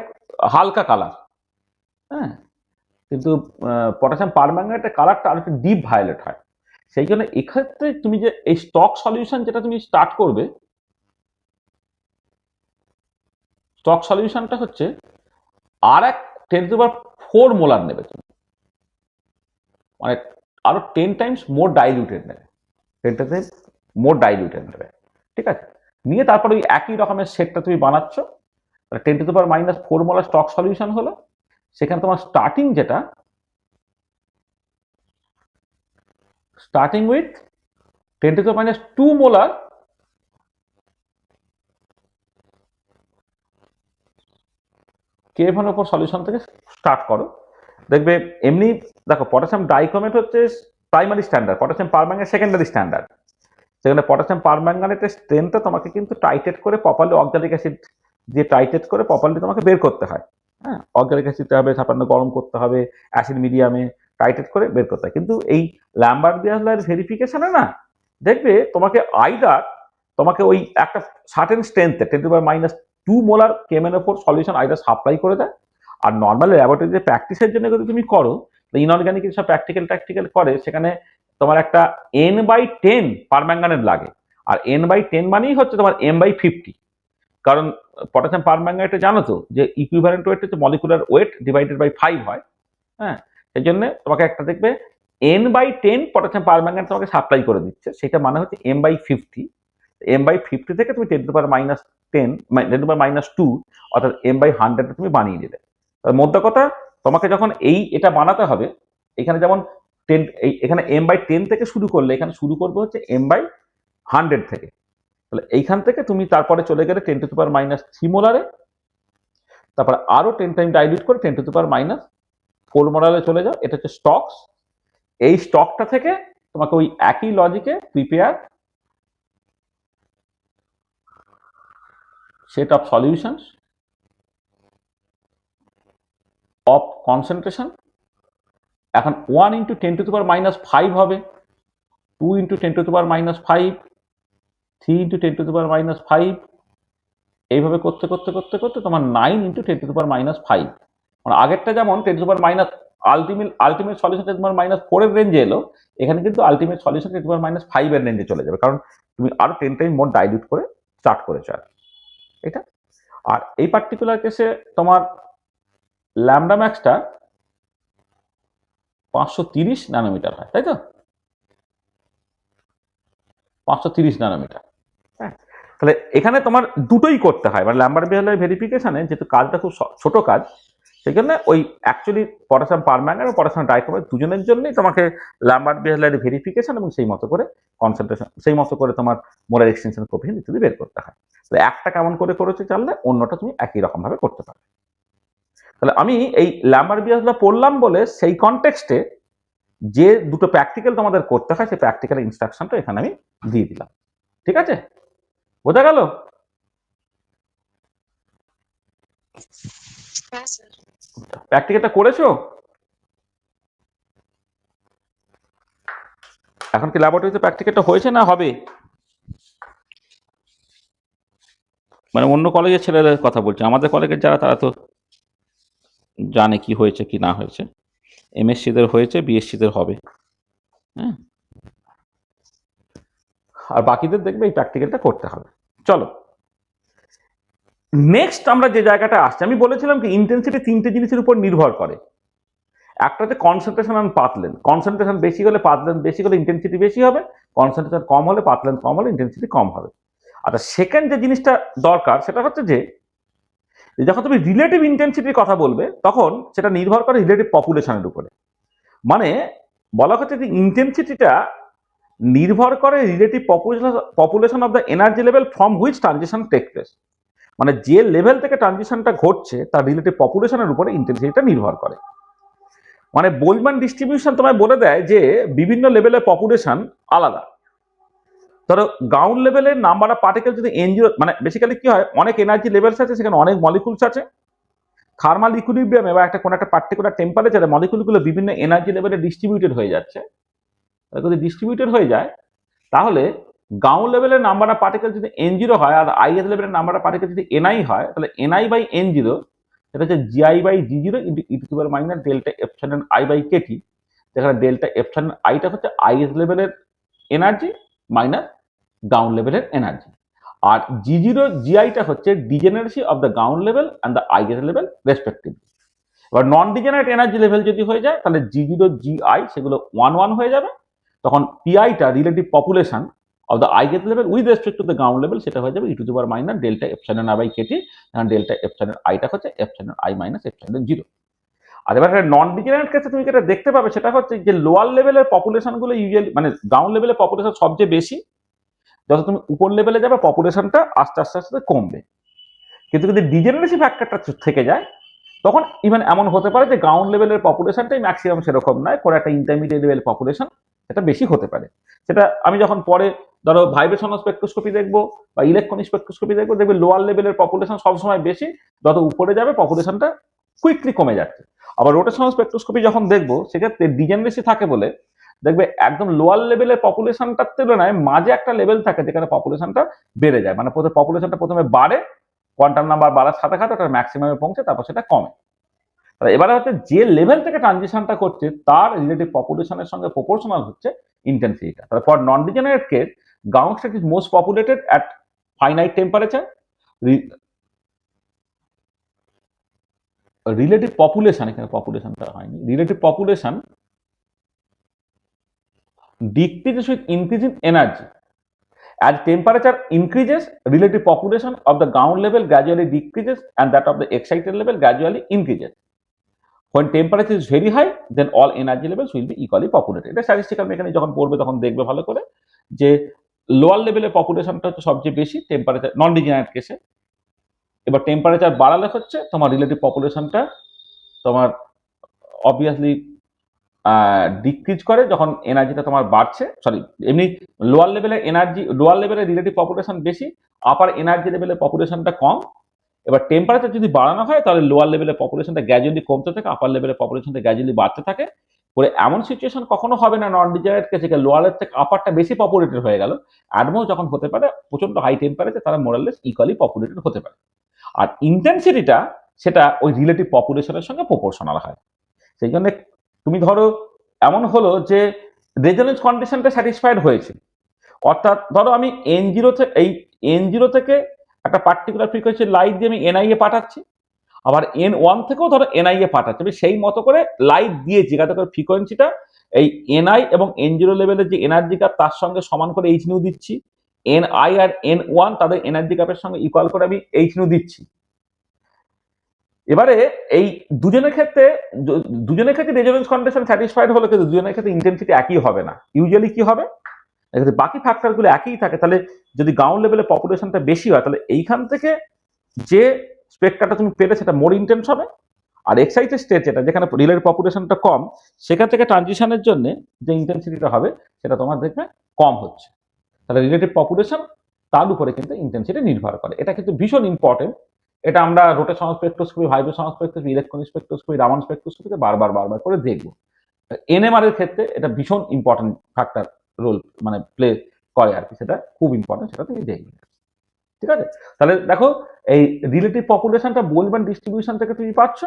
হালকা কালার, হ্যাঁ, কিন্তু পটাশিয়াম পারম্যাঙ্গানেটের কালারটা আরো একটু ডিপ ভায়োলেট হয়। সেই জন্য এক্ষেত্রে তুমি যে এই স্টক সলিউশন যেটা তুমি স্টার্ট করবে, স্টক সলিউশনটা হচ্ছে আর এক 10⁴ মোলার নেবে তুমি, মানে আরো 10 টাইমস মোর ডাইলিউটেড নেবে, 10 টাইমস মোর ডাইলিউটেড নেবে, ঠিক আছে। নিয়ে তারপর ওই একই রকমের সেটটা তুমি বানাচ্ছ, 10⁻⁴ মোলার স্টক সলিউশন হলো। সেখানে তোমার স্টার্টিং যেটা, starting with 10⁻² molar KMnO4 solution থেকে স্টার্ট করো। দেখবে এমনি, দেখো পটাশিয়াম ডাইক্রোমেট হচ্ছে primary standard, potassium permanganate secondary standard. সেখানে পটাশিয়াম পারম্যাঙ্গানেটের স্ট্রেন্থটা তোমাকে কিন্তু টাইটেট করে প্রপারলি অক্সালিক অ্যাসিড দিয়ে টাইটেট করে প্রপারলি তোমাকে বের করতে হয়, হ্যাঁ, অক্সালিক অ্যাসিডটা হবে সামান্য গরম করতে হবে, অ্যাসিড মিডিয়ামে টাইটেট করে বের করতে হয়। কিন্তু এই ল্যাম্বার্ট-বেয়ারলার ভেরিফিকেশনে না, দেখবে তোমাকে আইদার তোমাকে ওই একটা সার্টেন স্ট্রেন্থে 10⁻² molar KMnO4 solution either supply করে দেয়। আর নর্মাল ল্যাবরেটরিতে প্র্যাকটিসের জন্য যদি তুমি করো, ইনঅর্গানিক সব প্র্যাকটিক্যাল করে, সেখানে তোমার একটা N/10 পারম্যাঙ্গানেট লাগে। আর N/10 মানেই হচ্ছে তোমার M/50, কারণ পটাশিয়াম পারম্যাঙ্গানেটে জানো তো যে ইকুইভ্যালেন্ট ওয়েট হচ্ছে মলিকুলার ওয়েট ডিভাইডেড বাই 5 হয়, হ্যাঁ। সেই জন্য তোমাকে একটা দেখবে N/10 পটাশিয়াম পারম্যাঙ্গানেট তোমাকে সাপ্লাই করে দিচ্ছে, সেটা মানে হচ্ছে M/50। M/50 থেকে তুমি 10⁻⁻2 অর্থাৎ M/100 তুমি বানিয়ে দিলে। তার মধ্যে কথা, তোমাকে যখন এটা বানাতে হবে, এখানে যেমন 10, এখানে M/10 থেকে শুরু করলে, এখানে শুরু করবে হচ্ছে M/100 থেকে। তাহলে এইখান থেকে তুমি তারপরে চলে গেলে 10⁻³ মোলারে, তারপর আরো 10 টাইম ডাইলিউট করে 10⁻⁴ মোলারে চলে যাও। এটা হচ্ছে স্টকস। এই স্টকটা থেকে তোমাকে ওই একই লজিকে prepare set of solutions of concentration, এখন 1 × 10⁻⁵ হবে, 2 × 10⁻⁵, 3 × 10⁻⁵, এইভাবে করতে করতে করতে করতে তোমার 9 × 10⁻⁵। মানে আগেরটা যেমন আলটিমেট সলিউশন 10⁻⁴ এর রেঞ্জে এলো, এখানে কিন্তু আলটিমেট সলিউশন 10⁻⁵ এর রেঞ্জে চলে যাবে, কারণ তুমি আরো 10 টাইম মোর ডাইলিউট করে স্টার্ট করেছো আর এটা। আর এই পার্টিকুলার কেসে তোমার ল্যামডা ম্যাক্সটা 530 ন্যানোমিটার হয়, তাই তো? 530 ন্যানোমিটার, হ্যাঁ। তাহলে এখানে তোমার দুটোই করতে হয়, মানে ল্যাম্বার্ট-বেয়ারলার ভেরিফিকেশনে যেহেতু কাজটা খুব ছোট কাজ, সেই জন্য ওই অ্যাকচুয়ালি পটাশিয়াম পারম্যাঙ্গানেট এবং পটাশিয়াম ডাইক্রোমেট দুজনের জন্যই তোমাকে ল্যাম্বার্ট-বেয়ারলার ভেরিফিকেশন এবং সেই মতো করে কনসেন্ট্রেশন, সেই মতো করে তোমার মোলার এক্সটেনশন কোএফিসিয়েন্ট ইত্যাদি বের করতে হয়। তাহলে একটা কেমন করে করেছে জানলে অন্যটা তুমি একই রকম ভাবে করতে পারবে। তাহলে আমি এই ল্যাম্বার্ট-বেয়ারলার পড়লাম বলে সেই কনটেক্সটে যে দুটো প্র্যাকটিক্যাল তোমাদের করতে হয়, সেই প্র্যাকটিক্যাল ইনস্ট্রাকশনটা এখানে আমি দিয়ে দিলাম, ঠিক আছে? বোঝা গেল? প্র্যাকটিক্যালটা করেছো? এখন কি ল্যাবরেটরিতে প্র্যাকটিক্যালটা হয়েছে না হবে? মানে অন্য কলেজের ছেলেদের কথা বলছি, আমাদের কলেজের যারা, তারা তো জানে কি হয়েছে কি না হয়েছে। MSc-দের হয়েছে, BSc-দের হবে, হ্যাঁ। আর বাকিদের দেখবে এই প্র্যাকটিক্যালটা করতে হবে। চলো নেক্সট আমরা যে জায়গাটা আসছি, আমি বলেছিলাম কি ইন্টেন্সিটি 3টে জিনিসের উপর নির্ভর করে। একটা হচ্ছে কনসেন্ট্রেশন আর পাথ লেন্থ। কনসেন্ট্রেশন বেশি হলে পাথ লেন্থ বেশি হলে ইন্টেন্সিটি বেশি হবে, কনসেন্ট্রেশন কম হলে পাথ লেন্থ কম হলে ইন্টেন্সিটি কম হবে। আর সেকেন্ড যে জিনিসটা দরকার সেটা হচ্ছে যে যখন তুমি রিলেটিভ ইন্টেন্সিটির কথা বলবে, তখন সেটা নির্ভর করে রিলেটিভ পপুলেশনের উপরে। মানে বলা হচ্ছে যে ইন্টেন্সিটিটা নির্ভর করে relative population of the energy level from which transition take place. মানে যে লেভেল থেকে ট্রানজিশনটা ঘটছে তার রিলেটিভ পপুলেশনের উপরে ইন্টেন্সিটিটা নির্ভর করে। মানে বোলম্যান ডিস্ট্রিবিউশন তোমায় বলে দেয় যে বিভিন্ন লেভেলের পপুলেশন আলাদা। ধরো গ্রাউন্ড লেভেলের নাম্বার অফ পার্টিকেল যদি N0, মানে বেসিক্যালি কি হয়, অনেক এনার্জি লেভেলস আছে, সেখানে অনেক মলিকুলস আছে। থার্মাল ইকুইলিব্রিয়ামে বা একটা কোনো একটা পার্টিকুলার টেম্পারেচারে মলিকুলগুলো বিভিন্ন এনার্জি লেভেলে ডিস্ট্রিবিউটেড হয়ে যাচ্ছে। যদি ডিস্ট্রিবিউটেড হয়ে যায়, তাহলে গ্রাউন্ড লেভেলের নাম্বার অফ পার্টিকেল যদি N0 হয় আর ith লেভেলের নাম্বার অফ পার্টিকেল যদি Ni হয়, তাহলে Ni বাই N0 সেটা হচ্ছে GI by G0 into E to the power minus delta epsilon I by KT, যেখানে ডেল্টা এপসাইলন আইটা হচ্ছে ith লেভেলের এনার্জি মাইনাস গ্রাউন্ড লেভেলের এনার্জি, আর G0 GIটা হচ্ছে degeneracy of the ground level and the ith level respectively. এবার non degenerate energy level যদি হয়ে যায়, তাহলে G0 GI সেগুলো 1 হয়ে যাবে, তখন পিআইটা relative population of the ith level with respect to the ground level সেটা হয়ে যাবে E to the power minus delta epsilon I by KT, কারণ ডেল্টা এপসাইলন আইটা হচ্ছে এপসাইলন I মাইনাস এপসাইলন 0। আর এবার নন ডিজেনারেট ক্ষেত্রে তুমি যেটা দেখতে পাবে সেটা হচ্ছে যে লোয়ার লেভেলের পপুলেশনগুলো ইউজুয়ালি, মানে গ্রাউন্ড লেভেলের পপুলেশন সবচেয়ে বেশি, যত তুমি উপর লেভেলে যাবে পপুলেশনটা আস্তে আস্তে আস্তে কমবে। কিন্তু যদি ডিজেনারেসি ফ্যাক্টরটা থেকে যায়, তখন ইভেন এমন হতে পারে যে গ্রাউন্ড লেভেলের পপুলেশনটাই ম্যাক্সিমাম সেরকম নয়, কোনো একটা ইন্টারমিডিয়েট লেভেল পপুলেশন সেটা বেশি হতে পারে। সেটা আমি যখন পরে ধরো ভাইব্রেশনাল স্পেকট্রোস্কোপি দেখবো বা ইলেকট্রনিক স্পেকট্রোস্কোপি দেখবো, দেখবে লোয়ার লেভেলের পপুলেশন সবসময় বেশি, যত উপরে যাবে পপুলেশনটা কুইকলি কমে যাচ্ছে। আবার রোটেশনাল স্পেকট্রোস্কোপি যখন দেখবো, সেক্ষেত্রে ডিজেনারেসি থাকে বলে দেখবে একদম লোয়ার লেভেলের পপুলেশনটার তুলনায় মাঝে একটা লেভেল থাকে যেখানে পপুলেশনটা বেড়ে যায়, মানে পপুলেশনটা প্রথমে বাড়ে, কোয়ান্টাম নাম্বার বাড়ার সাথে সাথে ওটা ম্যাক্সিমামে পৌঁছে, তারপর সেটা কমে। এবারে হচ্ছে যে লেভেল থেকে ট্রানজিশনটা করছে তার রিলেটিভ পপুলেশনের সঙ্গে প্রপোর্শনাল হচ্ছে ইন্টেন্সিটিটা। তাহলে for non degenerate case, ground state is most populated at finite temperature, relative population, এখানে পপুলেশনটা হয়নি, relative population decreases with increasing energy. As temperature increases, relative population of the ground level gradually decreases and that of the excited level gradually increases. When temperature is very high, then all energy levels will be equally populated. এটা statistical mechanics যখন পড়বে তখন দেখবে ভালো করে যে lower লেভেলের পপুলেশনটা হচ্ছে সবচেয়ে বেশি টেম্পারেচার নন ডিজেনারেট কেসে। এবার টেম্পারেচার বাড়ালে হচ্ছে তোমার রিলেটিভ পপুলেশনটা তোমার অবভিয়াসলি ডিক্রিজ করে যখন এনার্জিটা তোমার বাড়ছে, সরি এমনি লোয়ার লেভেলের এনার্জি, লোয়ার লেভেলের রিলেটিভ পপুলেশন বেশি, আপার এনার্জি লেভেলের পপুলেশনটা কম। এবার টেম্পারেচার যদি বাড়ানো হয় তাহলে লোয়ার লেভেলের পপুলেশনটা গ্র্যাজুয়ালি কমতে থাকে, আপার লেভেলের পপুলেশনটা গ্র্যাজুয়ালি বাড়তে থাকে। পরে এমন সিচুয়েশন কখনো হবে না নন ডিজেনারেট কেসে লোয়ারের থেকে আপারটা বেশি পপুলেটেড হয়ে গেল, অ্যাডমোস্ট যখন হতে পারে প্রচন্ড হাই টেম্পারেচার তারা মোরাললেস ইকুয়ালি পপুলেটেড হতে পারে। আর ইন্টেন্সিটিটা সেটা ওই রিলেটিভ পপুলেশনের সঙ্গে প্রপোর্শনাল হয়। সেই জন্য তুমি ধরো এমন হলো যে রেজোনেন্স কন্ডিশনটা স্যাটিসফাইড হয়েছে, অর্থাৎ ধরো আমি N0 থেকে একটা পার্টিকুলার ফ্রিকোয়েন্সি লাইট দিয়ে আমি NI এ পাঠাচ্ছি, আবার N1 থেকেও ধরো NI এ পাঠাচ্ছি, আমি সেই মতো করে লাইট দিয়েছি যাতে করে ফ্রিকোয়েন্সিটা এই NI এবং N0 লেভেলের যে এনার্জি গ্যাপ তার সঙ্গে সমান করে h নিউ দিচ্ছি, NI আর N1 তাদের এনার্জি গ্যাপের সঙ্গে ইকুয়াল করে আমি h নিউ দিচ্ছি। এবারে এই দুজনের ক্ষেত্রে রেজোনেন্স কন্ডিশন স্যাটিসফাইড হলো, কিন্তু দুজনের ক্ষেত্রে ইন্টেন্সিটি একই হবে না। ইউজুয়ালি কি হবে, বাকি ফ্যাক্টরগুলো একই থাকে। তাহলে যদি গ্রাউন্ড লেভেলে পপুলেশনটা বেশি হয়, তাহলে এইখান থেকে যে স্পেকট্রাটা তুমি পেলে সেটা মোর ইন্টেন্স হবে, আর এক্সাইটেড স্টেট যেটা যেখানে রিলেটিভ পপুলেশনটা কম, সেখান থেকে ট্রানজিশনের জন্য যে ইন্টেন্সিটিটা হবে সেটা তোমার দেখবে কম হচ্ছে। তাহলে রিলেটিভ পপুলেশন তার উপরে কিন্তু ইন্টেন্সিটি নির্ভর করে। এটা কিন্তু ভীষণ ইম্পর্টেন্ট। এটা আমরা rotational spectroscopy, vibrational spectroscopy, electronic spectroscopy, Raman স্পেকট্রোস্কোপিতে বারবার করে দেখবো। NMR এর ক্ষেত্রে এটা ভীষণ ইম্পর্টেন্ট ফ্যাক্টর রোল মানে প্লে করে আর কি, সেটা খুব ইম্পর্টেন্ট, সেটা তুমি দেখবে। ঠিক আছে, তাহলে দেখো এই রিলেটিভ পপুলেশনটা বোলম্যান ডিস্ট্রিবিউশন থেকে তুমি পাচ্ছ,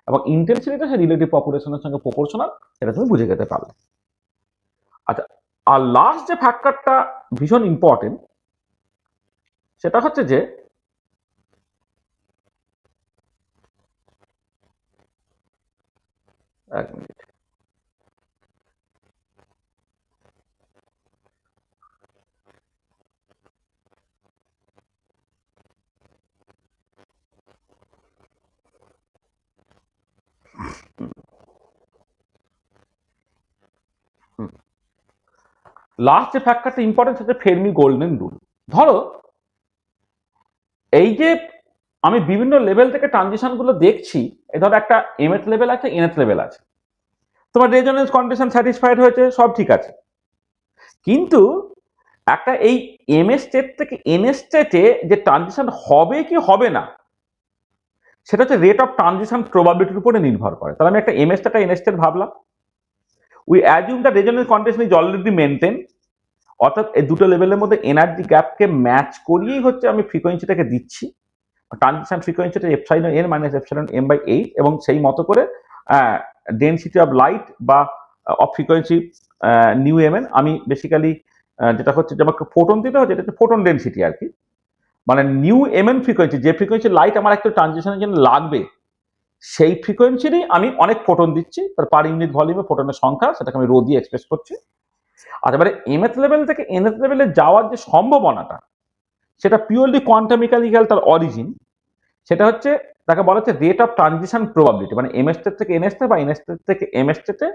এবং ইন্টেন্সিটিটা সেই রিলেটিভ পপুলেশনের সঙ্গে প্রপোর্শনাল, সেটা তুমি বুঝে যেতে পারলে। আচ্ছা, আর লাস্ট যে ফ্যাক্টরটা ভীষণ ইম্পর্টেন্ট সেটা হচ্ছে যে এক মিনিট, লাস্ট যে ফ্যাক্টরটা ইম্পর্টেন্ট হচ্ছে ফেরমি গোল্ডেন রুল। ধরো এই যে আমি বিভিন্ন লেভেল থেকে ট্রানজিশন গুলো দেখছি, এই ধরো একটা mth লেভেল আছে, nth লেভেল আছে, তোমার রেজোনেন্স কন্ডিশন স্যাটিসফাইড হয়েছে, সব ঠিক আছে, কিন্তু একটা এই এমএস স্টেট থেকে এনএস স্টেটে যে ট্রানজিশন হবে কি হবে না, সেটা হচ্ছে রেট অফ ট্রানজিশন প্রবাবিলিটির উপরে নির্ভর করে। তাহলে আমি একটা এমএস স্টেট এনএস স্টেট ভাবলাম, we assume the resonance condition is already maintain, অর্থাৎ এই দুটো লেভেলের মধ্যে এনার্জি গ্যাপকে ম্যাচ করিয়েই হচ্ছে আমি ফ্রিকোয়েন্সিটাকে দিচ্ছি, ট্রানজিশন ফ্রিকোয়েন্সিটা epsilon N minus epsilon M by 8, এবং সেই মতো করে ডেনসিটি অফ লাইট বা of frequency nu M N আমি বেসিক্যালি যেটা হচ্ছে যে আমাকে ফোটন দিতে হচ্ছে, এটা হচ্ছে ফোটন ডেনসিটি আর কি, মানে নিউ এম এন ফ্রিকোয়েন্সি, যে ফ্রিকোয়েন্সি লাইট আমার একটা ট্রানজিশনের জন্য লাগবে সেই ফ্রিকোয়েন্সিরই আমি অনেক ফোটন দিচ্ছি, তার পার ইউনিট ভলিউমে ফোটনের সংখ্যা সেটাকে আমি রো দিয়ে এক্সপ্রেস করছি। আর এবারে এমএস লেভেল থেকে এনএস লেভেলে যাওয়ার যে সম্ভাবনাটা, সেটা পিওরলি কোয়ান্টাম মেকানিক্যাল তার অরিজিন, সেটা হচ্ছে তাকে বলা হচ্ছে রেট অফ ট্রানজিশন প্রবাবিলিটি, মানে এমএস স্টেট থেকে এনএস স্টেট বা এনএস স্টেট থেকে এমএস স্টেটে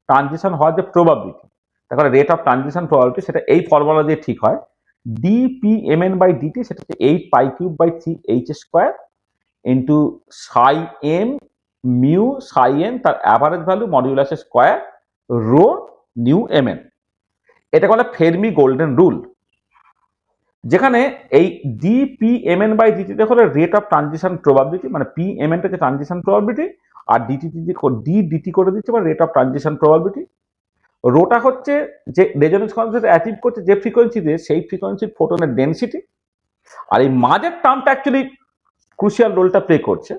ট্রানজিশন হওয়ার যে প্রবাবিলিটি, তারপরে রেট অফ ট্রানজিশন প্রবাবিলিটি, সেটা এই ফর্মুলা দিয়ে ঠিক হয়, dpmn বাই ডিটি, সেটা হচ্ছে 8π³/3h² into psi M mu psi N তার average value modulus square rho nu M N. এটা বলে ফেরমি গোল্ডেন রুল, যেখানে এই dpmn বাই ডিটিটা হলো রেট অফ ট্রানজিশন প্রবাবিলিটি, মানে pmn টা হচ্ছে ট্রানজিশন প্রবাবিলিটি, আর ডিটি করে দিচ্ছে মানে rate of transition probability. Rota হচ্ছে যে রেজোনেন্স কন্ডিশন অ্যাচিভ করছে যে ফ্রিকোয়েন্সিতে, সেই ফ্রিকোয়েন্সির ফোটনের ডেনসিটি, আর এই মাঝের টার্মটা অ্যাকচুয়ালি ক্রুশিয়াল রোলটা প্লে করছে,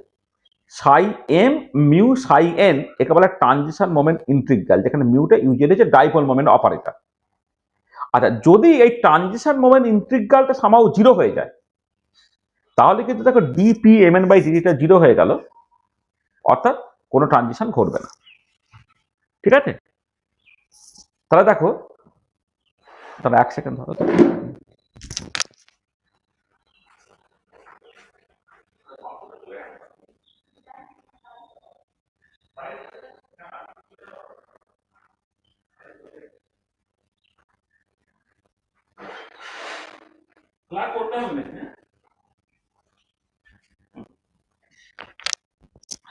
সাই এম মিউ সাই এন, একে বলে ট্রানজিশন মোমেন্ট ইন্টিগ্রাল, যেখানে মিউটা ইউজুয়ালি হচ্ছে ডাইপোল মোমেন্ট অপারেটর। আচ্ছা, যদি এই ট্রানজিশন মোমেন্ট ইন্টিগ্রালটা সামাও জিরো হয়ে যায়, তাহলে কিন্তু দেখো dpmn বাই ডিটিটা জিরো হয়ে গেল, অর্থাৎ কোনো ট্রানজিশন ঘটবে না। ঠিক আছে, তাহলে দেখো, তাহলে 1 সেকেন্ড ধরো তো।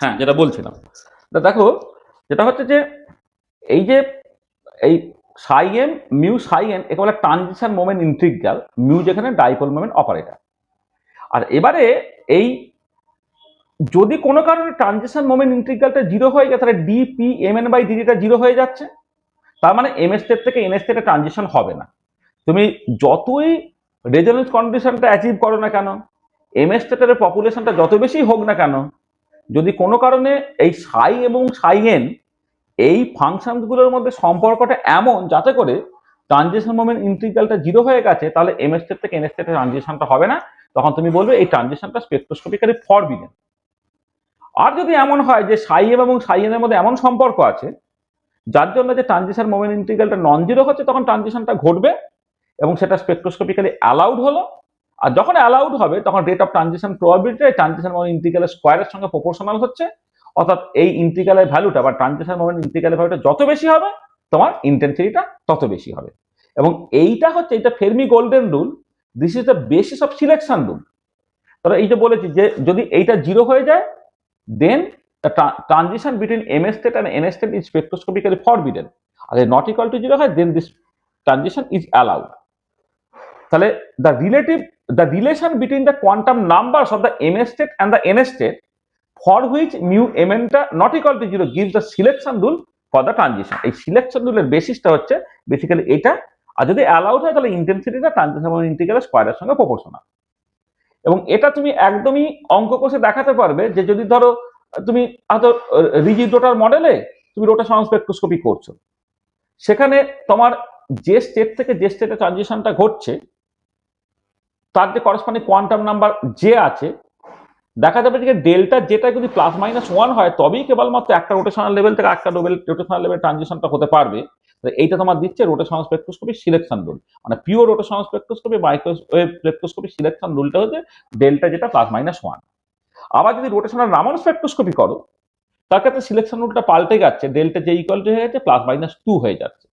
হ্যাঁ, যেটা বলছিলাম, দেখো যেটা হচ্ছে যে এই যে এই সাই এম মিউ সাই এন একে বলে ট্রানজিশন মোমেন্ট ইন্টিগ্রাল, মিউ যেখানে ডাইপোল মোমেন্ট অপারেটর। আর এবারে এই যদি কোনো কারণে ট্রানজিশন মোমেন্ট ইন্টিগ্রালটা জিরো হয়ে যায়, তাহলে dpmn বাই ডিটিটা জিরো হয়ে যাচ্ছে, তার মানে এমএস স্টেট থেকে এনএস স্টেটে ট্রানজিশন হবে না। তুমি যতই রেজোনেন্স কন্ডিশনটা অ্যাচিভ করো না কেন, এমএস স্টেটের পপুলেশনটা যত বেশি হোক না কেন, যদি কোনো কারণে এই সাই এবং সাই এন এই ফাংশনগুলোর মধ্যে সম্পর্কটা এমন যাতে করে ট্রানজিশন মোমেন্ট ইন্টিগ্রালটা জিরো হয়ে গেছে, তাহলে এমএস স্টেট থেকে এনএস স্টেটে ট্রানজিশনটা হবে না, তখন তুমি বলবে এই ট্রানজিশনটা স্পেকট্রোস্কোপিক্যালি ফরবিডেন। আর যদি এমন হয় যে সাই এম এবং সাই এন এর মধ্যে এমন সম্পর্ক আছে যার জন্য যে ট্রানজিশন মোমেন্ট ইন্টিগ্রালটা নন জিরো হচ্ছে, তখন ট্রানজিশনটা ঘটবে এবং সেটা স্পেকট্রোস্কোপিক্যালি অ্যালাউড হলো। আর যখন অ্যালাউড হবে তখন rate of transition probability transition moment ইন্টিগ্রালের স্কোয়ারের সঙ্গে প্রপোর্শনাল হচ্ছে, অর্থাৎ এই ইন্টিগ্রালের ভ্যালুটা বা ট্রানজিশন মোমেন্ট ইন্টিগ্রালের ভ্যালুটা যত বেশি হবে তোমার ইন্টেন্সিটিটা তত বেশি হবে। এবং এইটা হচ্ছে এটা ফেরমি golden rule, this is the basis of selection rule. তাহলে এই যে বলেছি যে যদি এইটা জিরো হয়ে যায়, দেন the transition between MS state and NS state is spectroscopically forbidden. R not equal to 0 হয়, then this transition is allowed. তাহলে the relation between the quantum numbers of the MS state and the NS state for which mu mn টা not equal to 0 gives the selection rule for the transition. এই selection রুলের বেসিসটা হচ্ছে basically এটা, আর যদি allowed হয় তাহলে ইন্টেন্সিটিটা transition integral স্কোয়ারের সঙ্গে proportional. এবং এটা তুমি একদমই অঙ্ক কষে দেখাতে পারবে যে যদি ধরো তুমি হয়তো রিজিড রোটার মডেলে তুমি রোটেশনাল স্পেকট্রোস্কোপি করছো, সেখানে তোমার যে স্টেট থেকে যে স্টেটে ট্রানজিশনটা ঘটছে তার যে করসপন্ডিং কোয়ান্টাম নাম্বার যে আছে, দেখা যাবে যে ডেল্টা যেটা যদি +-1 হয় তবেই কেবলমাত্র একটা রোটেশনাল লেভেল থেকে একটা রোটেশনাল লেভেল ট্রানজিশনটা হতে পারবে। এইটা তোমার দিচ্ছে রোটেশনাল স্পেকট্রোস্কোপি সিলেকশন রুল, মানে pure rotational spectroscopy microwave spectroscopy selection রুলটা হচ্ছে ডেল্টা যেটা +-1। আবার যদি রোটেশনাল রামন স্পেকট্রোস্কোপি করো তার ক্ষেত্রে সিলেকশন রুলটা পাল্টে যাচ্ছে, ডেল্টা যে ইকুয়াল টু হয়ে যাচ্ছে +-2 হয়ে যাচ্ছে।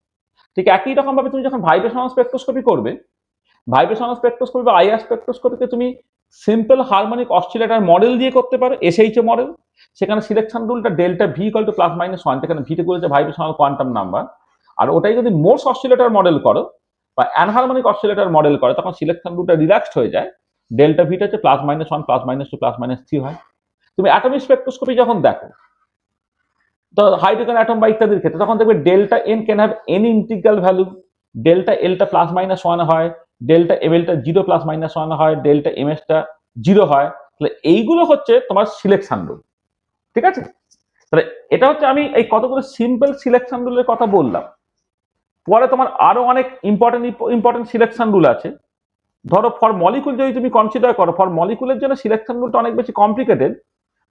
ঠিক একই রকম ভাবে তুমি যখন ভাইব্রেশনাল স্পেকট্রোস্কোপি করবে, ভাইব্রেশনাল স্পেকট্রোস্কোপি বা আইআর স্পেকট্রোস্কোপিতে তুমি সিম্পল হারমোনিক অসিলেটর মডেল দিয়ে করতে পারো, এসএইচও মডেল, সেখানে সিলেকশন রুলটা ডেল্টা ভি ইকুয়াল টু +-1, যেখানে ভিতে করেছে ভাইব্রেশনাল কোয়ান্টাম নাম্বার। আর ওটাই যদি মোর্স অসিলেটর মডেল করো বা অ্যানহারমোনিক অসিলেটর মডেল করে তখন সিলেকশন রুলটা রিল্যাক্সড হয়ে যায়, ডেল্টা ভিটা হচ্ছে +-1 +-2 +-3 হয়। তুমি অ্যাটমিক স্পেকট্রোস্কোপি যখন দেখো তো হাইড্রোজেন অ্যাটম বা ইত্যাদির ক্ষেত্রে তখন দেখবে delta N can have any integral value, delta এলটা +-1 হয়, ডেল্টা এমএলটা 0 +-1 হয়, ডেল্টা এমএসটা 0 হয়। তাহলে এইগুলো হচ্ছে তোমার সিলেকশন রুল, ঠিক আছে? তাহলে এটা হচ্ছে আমি এই কতগুলো সিম্পল সিলেকশন রুলের কথা বললাম। পরে তোমার আরো অনেক ইম্পর্টেন্ট সিলেকশন রুল আছে। ধরো ফর মলিকুল যদি তুমি কনসিডার করো, ফর মলিকুলের জন্য সিলেকশন রুলটা অনেক বেশি কমপ্লিকেটেড,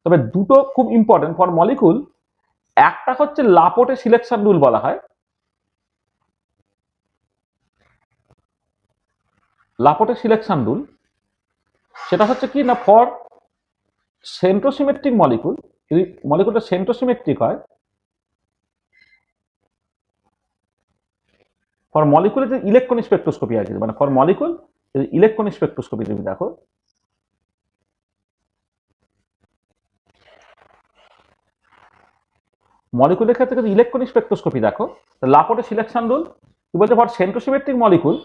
তবে দুটো খুব ইম্পর্টেন্ট ফর মলিকুল। একটা হচ্ছে লাপোর্টে সিলেকশন রুল বলা হয়, লাপোর্টে সিলেকশন রুল। সেটা হচ্ছে কি না, ফর সেন্ট্রোসিমেট্রিক মলিকুল, যদি মলিকুলটা সেন্ট্রোসিমেট্রিক হয়, ফর মলিকুলের যে ইলেকট্রনিক স্পেকট্রোস্কোপি আছে, মানে ফর মলিকুল যদি ইলেকট্রনিক স্পেকট্রোস্কোপি তুমি দেখো, মলিকুলের ক্ষেত্রে যদি ইলেকট্রনিক স্পেকট্রোস্কোপি দেখো, লাপোর্টে সিলেকশন রুল কি বলছে, ফর সেন্ট্রোসিমেট্রিক মলিকুল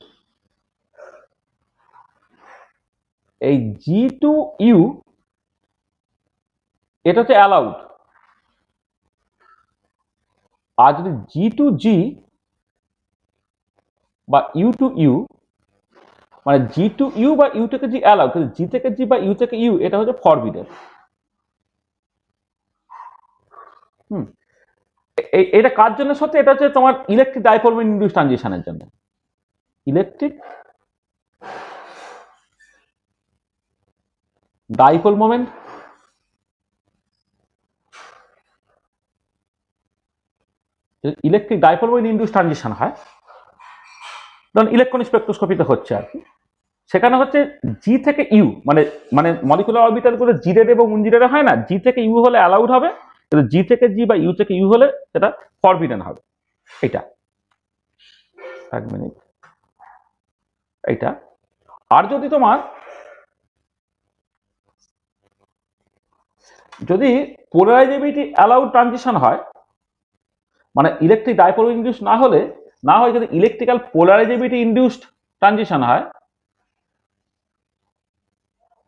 এই G2U এটা হচ্ছে অ্যালাউড, আর যদি G2G বা U2U, মানে G2U বা U থেকে G অ্যালাউড, কিন্তু G থেকে G বা U থেকে U এটা হচ্ছে ফরবিডেন। এটা কার জন্য সত্যি? এটা হচ্ছে তোমার ইলেকট্রিক ডাইপোল মোমেন্ট ইনডিউসড ট্রানজিশনের জন্য। Electric dipole moment electric dipole moment induced transition হয়, ধরুন ইলেকট্রনিক স্পেকট্রোস্কোপিতে হচ্ছে আর কি, সেখানে হচ্ছে জি থেকে ইউ, মানে মানে মলিকুলার অরবিটাল গুলো জি রেড এবং উনজিরেড হয় না, জি থেকে ইউ হলে অ্যালাউড হবে, কিন্তু জি থেকে জি বা ইউ থেকে ইউ হলে সেটা ফরবিডেন হবে। এটা এক মিনিট, এইটা। আর যদি তোমার যদি পোলারাইজেবিলিটি অ্যালাউড ট্রানজিশন হয়, মানে ইলেকট্রিক ডাইপোল ইনডিউস না হলে, না হয় যদি ইলেকট্রিক্যাল পোলারাইজেবিলিটি ইনডিউসড ট্রানজিশন হয়,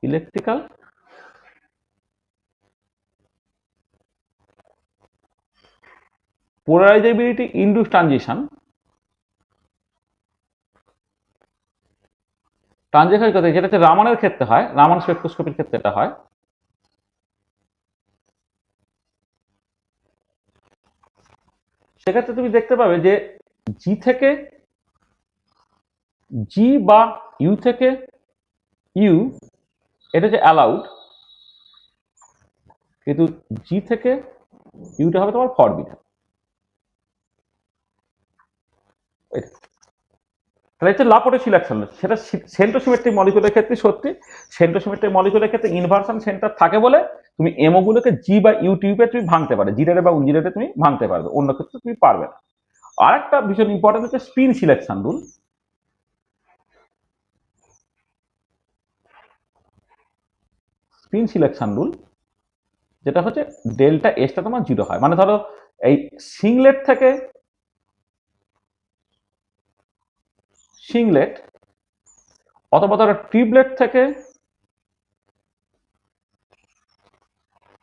ইলেকট্রিক্যাল পোলারাইজেবিলিটি ইনডিউসড ট্রানজিশন, ট্রানজিশন করতে যেটা হচ্ছে রামানের ক্ষেত্রে হয়, রামান স্পেকট্রোস্কোপির ক্ষেত্রে এটা হয়। সেক্ষেত্রে তুমি দেখতে পাবে যে জি থেকে জি বা ইউ থেকে ইউ এটা হচ্ছে অ্যালাউড, কিন্তু জি থেকে ইউটা হবে তোমার ফরবিডেন। তাহলে হচ্ছে লাপোর্টে সিলেকশন, সেটা সেন্ট্রোসিমেট্রিক মলিকুলের ক্ষেত্রে সত্যি। সেন্ট্রোসিমেট্রিক মলিকুলের ক্ষেত্রে ইনভার্সন সেন্টার থাকে বলে তুমি এমও গুলোকে জি বা ইউ টিউবে তুমি ভাঙতে পারবে, জি রেডে বা উনজিরেডে তুমি ভাঙতে পারবে, অন্য ক্ষেত্রে তুমি পারবে না। আর একটা ভীষণ ইম্পর্টেন্ট হচ্ছে spin selection rule. Spin selection rule যেটা হচ্ছে ডেল্টা এসটা তোমার 0 হয়, মানে ধরো এই সিংলেট থেকে সিংলেট অথবা ধরো ট্রিবলেট থেকে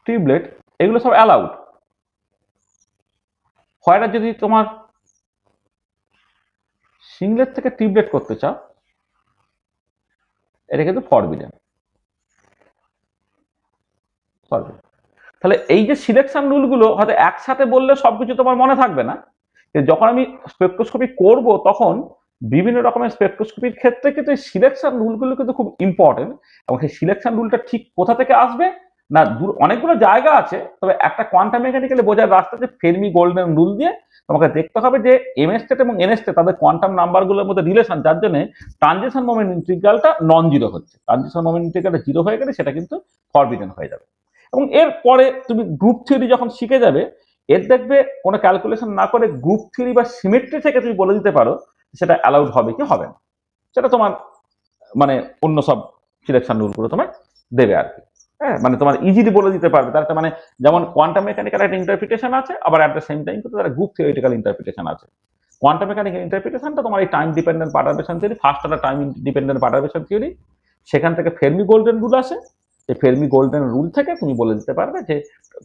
ট্রিবলেট, এগুলো সব অ্যালাউড হয় না। যদি তোমার সিংলেট থেকে ট্রিবলেট করতে চাও, এটা কিন্তু ফরবিডেন। তাহলে এই যে সিলেকশন রুলগুলো হয়তো একসাথে বললে সবকিছু তোমার মনে থাকবে না, যখন আমি স্পেকট্রোস্কোপি করব তখন বিভিন্ন রকমের স্পেকট্রোস্কোপির ক্ষেত্রে কিন্তু এই সিলেকশন রুলগুলো কিন্তু খুব ইম্পর্টেন্ট, এবং সেই সিলেকশন রুলটা ঠিক কোথা থেকে আসবে না, অনেকগুলো জায়গা আছে, তবে একটা কোয়ান্টাম মেকানিক্যালি বোঝার রাস্তা যে ফেরমি গোল্ডেন রুল দিয়ে তোমাকে দেখতে হবে যে এম এস স্টেট এবং এন এস স্টেট তাদের কোয়ান্টাম নাম্বারগুলোর মধ্যে রিলেশন, যার জন্য ট্রানজিশন মোমেন্ট ইন্টিগ্রালটা নন জিরো হচ্ছে, ট্রানজিশন মোমেন্ট ইন্টিগ্রালটা জিরো হয়ে গেলে সেটা কিন্তু ফরবিডেন হয়ে যাবে। এবং এর পরে তুমি গ্রুপ থিওরি যখন শিখে যাবে, এর দেখবে কোনো ক্যালকুলেশন না করে গ্রুপ থিওরি বা সিমেট্রি থেকে তুমি বলে দিতে পারো সেটা অ্যালাউড হবে কি হবে না, সেটা তোমার মানে অন্য সব সিলেকশন রুলগুলো তোমার দেবে আর কি। হ্যাঁ, মানে তোমার ইজিলি বলে দিতে পারবে, তার একটা মানে যেমন কোয়ান্টাম মেকানিক্যাল একটা ইন্টারপ্রিটেশন আছে, আবার অ্যাট দ্য সেম টাইম কিন্তু তার গ্রুপ থিওরিটিক্যাল ইন্টারপ্রিটেশন আছে। কোয়ান্টাম মেকানিক্যাল ইন্টারপ্রিটেশনটা তোমার এই time dependent perturbation theory, first order time dependent perturbation theory, সেখান থেকে ফেরমি গোল্ডেন রুল আসে। এই ফেরমি গোল্ডেন রুল থেকে তুমি বলে দিতে পারবে যে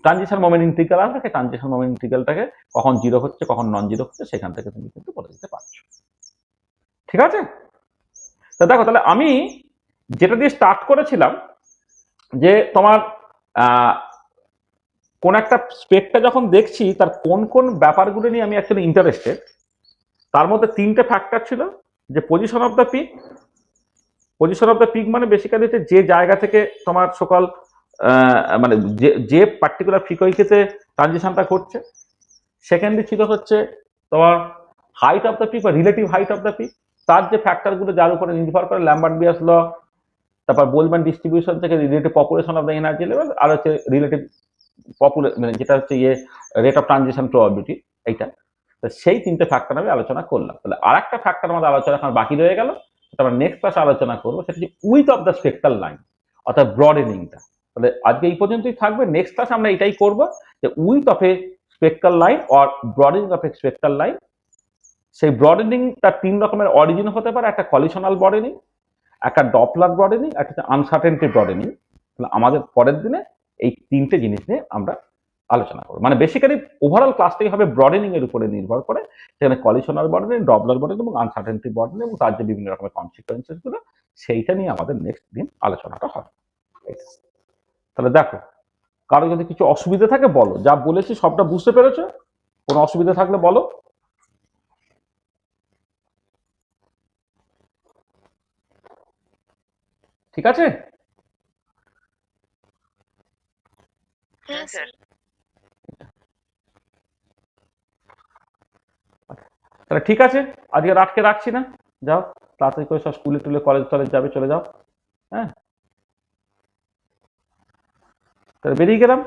ট্রানজিশন মোমেন্ট ইন্টিগ্রাল আসবে, সেই ট্রানজিশন মোমেন্ট ইন্টিগ্রালটাকে কখন জিরো হচ্ছে কখন নন জিরো হচ্ছে সেখান থেকে তুমি কিন্তু বলে দিতে পারছো। ঠিক আছে? তা দেখো, তাহলে আমি যেটা দিয়ে স্টার্ট করেছিলাম যে তোমার কোন একটা স্পেকটা যখন দেখছি তার কোন কোন ব্যাপারগুলো নিয়ে আমি অ্যাকচুয়ালি ইন্টারেস্টেড, তার মধ্যে তিনটে ফ্যাক্টর ছিল। যে position of the peak, position of the peak মানে বেসিক্যালি হচ্ছে যে জায়গা থেকে তোমার সকাল মানে যে পার্টিকুলার ফ্রিকোয়েন্সিতে ট্রানজিশনটা করছে। সেকেন্ডলি ছিল হচ্ছে তোমার হাইট অফ দ্য পিক বা relative height of the peak, তার যে ফ্যাক্টরগুলো যার উপরে নির্ভর করে, ল্যাম্বার্ট-বিয়াস ল, তারপর বোলম্যান ডিস্ট্রিবিউশন থেকে relative population of the energy level, আর হচ্ছে রিলেটিভ মানে যেটা হচ্ছে রেট অফ ট্রানজিশন প্রবাবিলিটি, এইটা। তো সেই তিনটে ফ্যাক্টর আমি আলোচনা করলাম। তাহলে আর একটা ফ্যাক্টর আমাদের আলোচনা এখন বাকি রয়ে গেল, সেটা আমরা নেক্সট ক্লাসে আলোচনা করবো, সেটা হচ্ছে width of the spectral line, অর্থাৎ ব্রডেনিংটা। তাহলে আজকে এই পর্যন্তই থাকবে। নেক্সট ক্লাসে আমরা এটাই করবো যে width of a spectral line or broadening of a spectral line. সেই ব্রডেনিং তার তিন রকমের অরিজিন হতে পারে, একটা কলিশনাল ব্রডেনিং, একটা ডপলার ব্রডেনিং, একটা আনসার্টেনটি ব্রডেনিং। তাহলে আমাদের পরের দিনে এই তিনটে জিনিস নিয়ে আমরা আলোচনা করবো। মানে বেসিক্যালি ওভারঅল ক্লাসটাই হবে ব্রডেনিং এর উপরে নির্ভর করে, সেখানে কলিশনাল ব্রডেনিং, ডপলার ব্রডেনিং এবং আনসার্টেনটি ব্রডেনিং এবং তার যে বিভিন্ন রকমের কনসিকুয়েন্সেস গুলো, সেইটা নিয়ে আমাদের নেক্সট দিন আলোচনাটা হবে। তাহলে দেখো, কারো যদি কিছু অসুবিধা থাকে বলো, যা বলেছি সবটা বুঝতে পেরেছো? কোনো অসুবিধা থাকলে বলো। ঠিক আছে? হ্যাঁ স্যার। তাহলে ঠিক আছে, আজকে রাখছি না, যাও তাড়াতাড়ি করে সব স্কুলে টুলে কলেজ টলেজ যাবে, চলে যাও। হ্যাঁ, তাহলে বেরিয়ে গেলাম।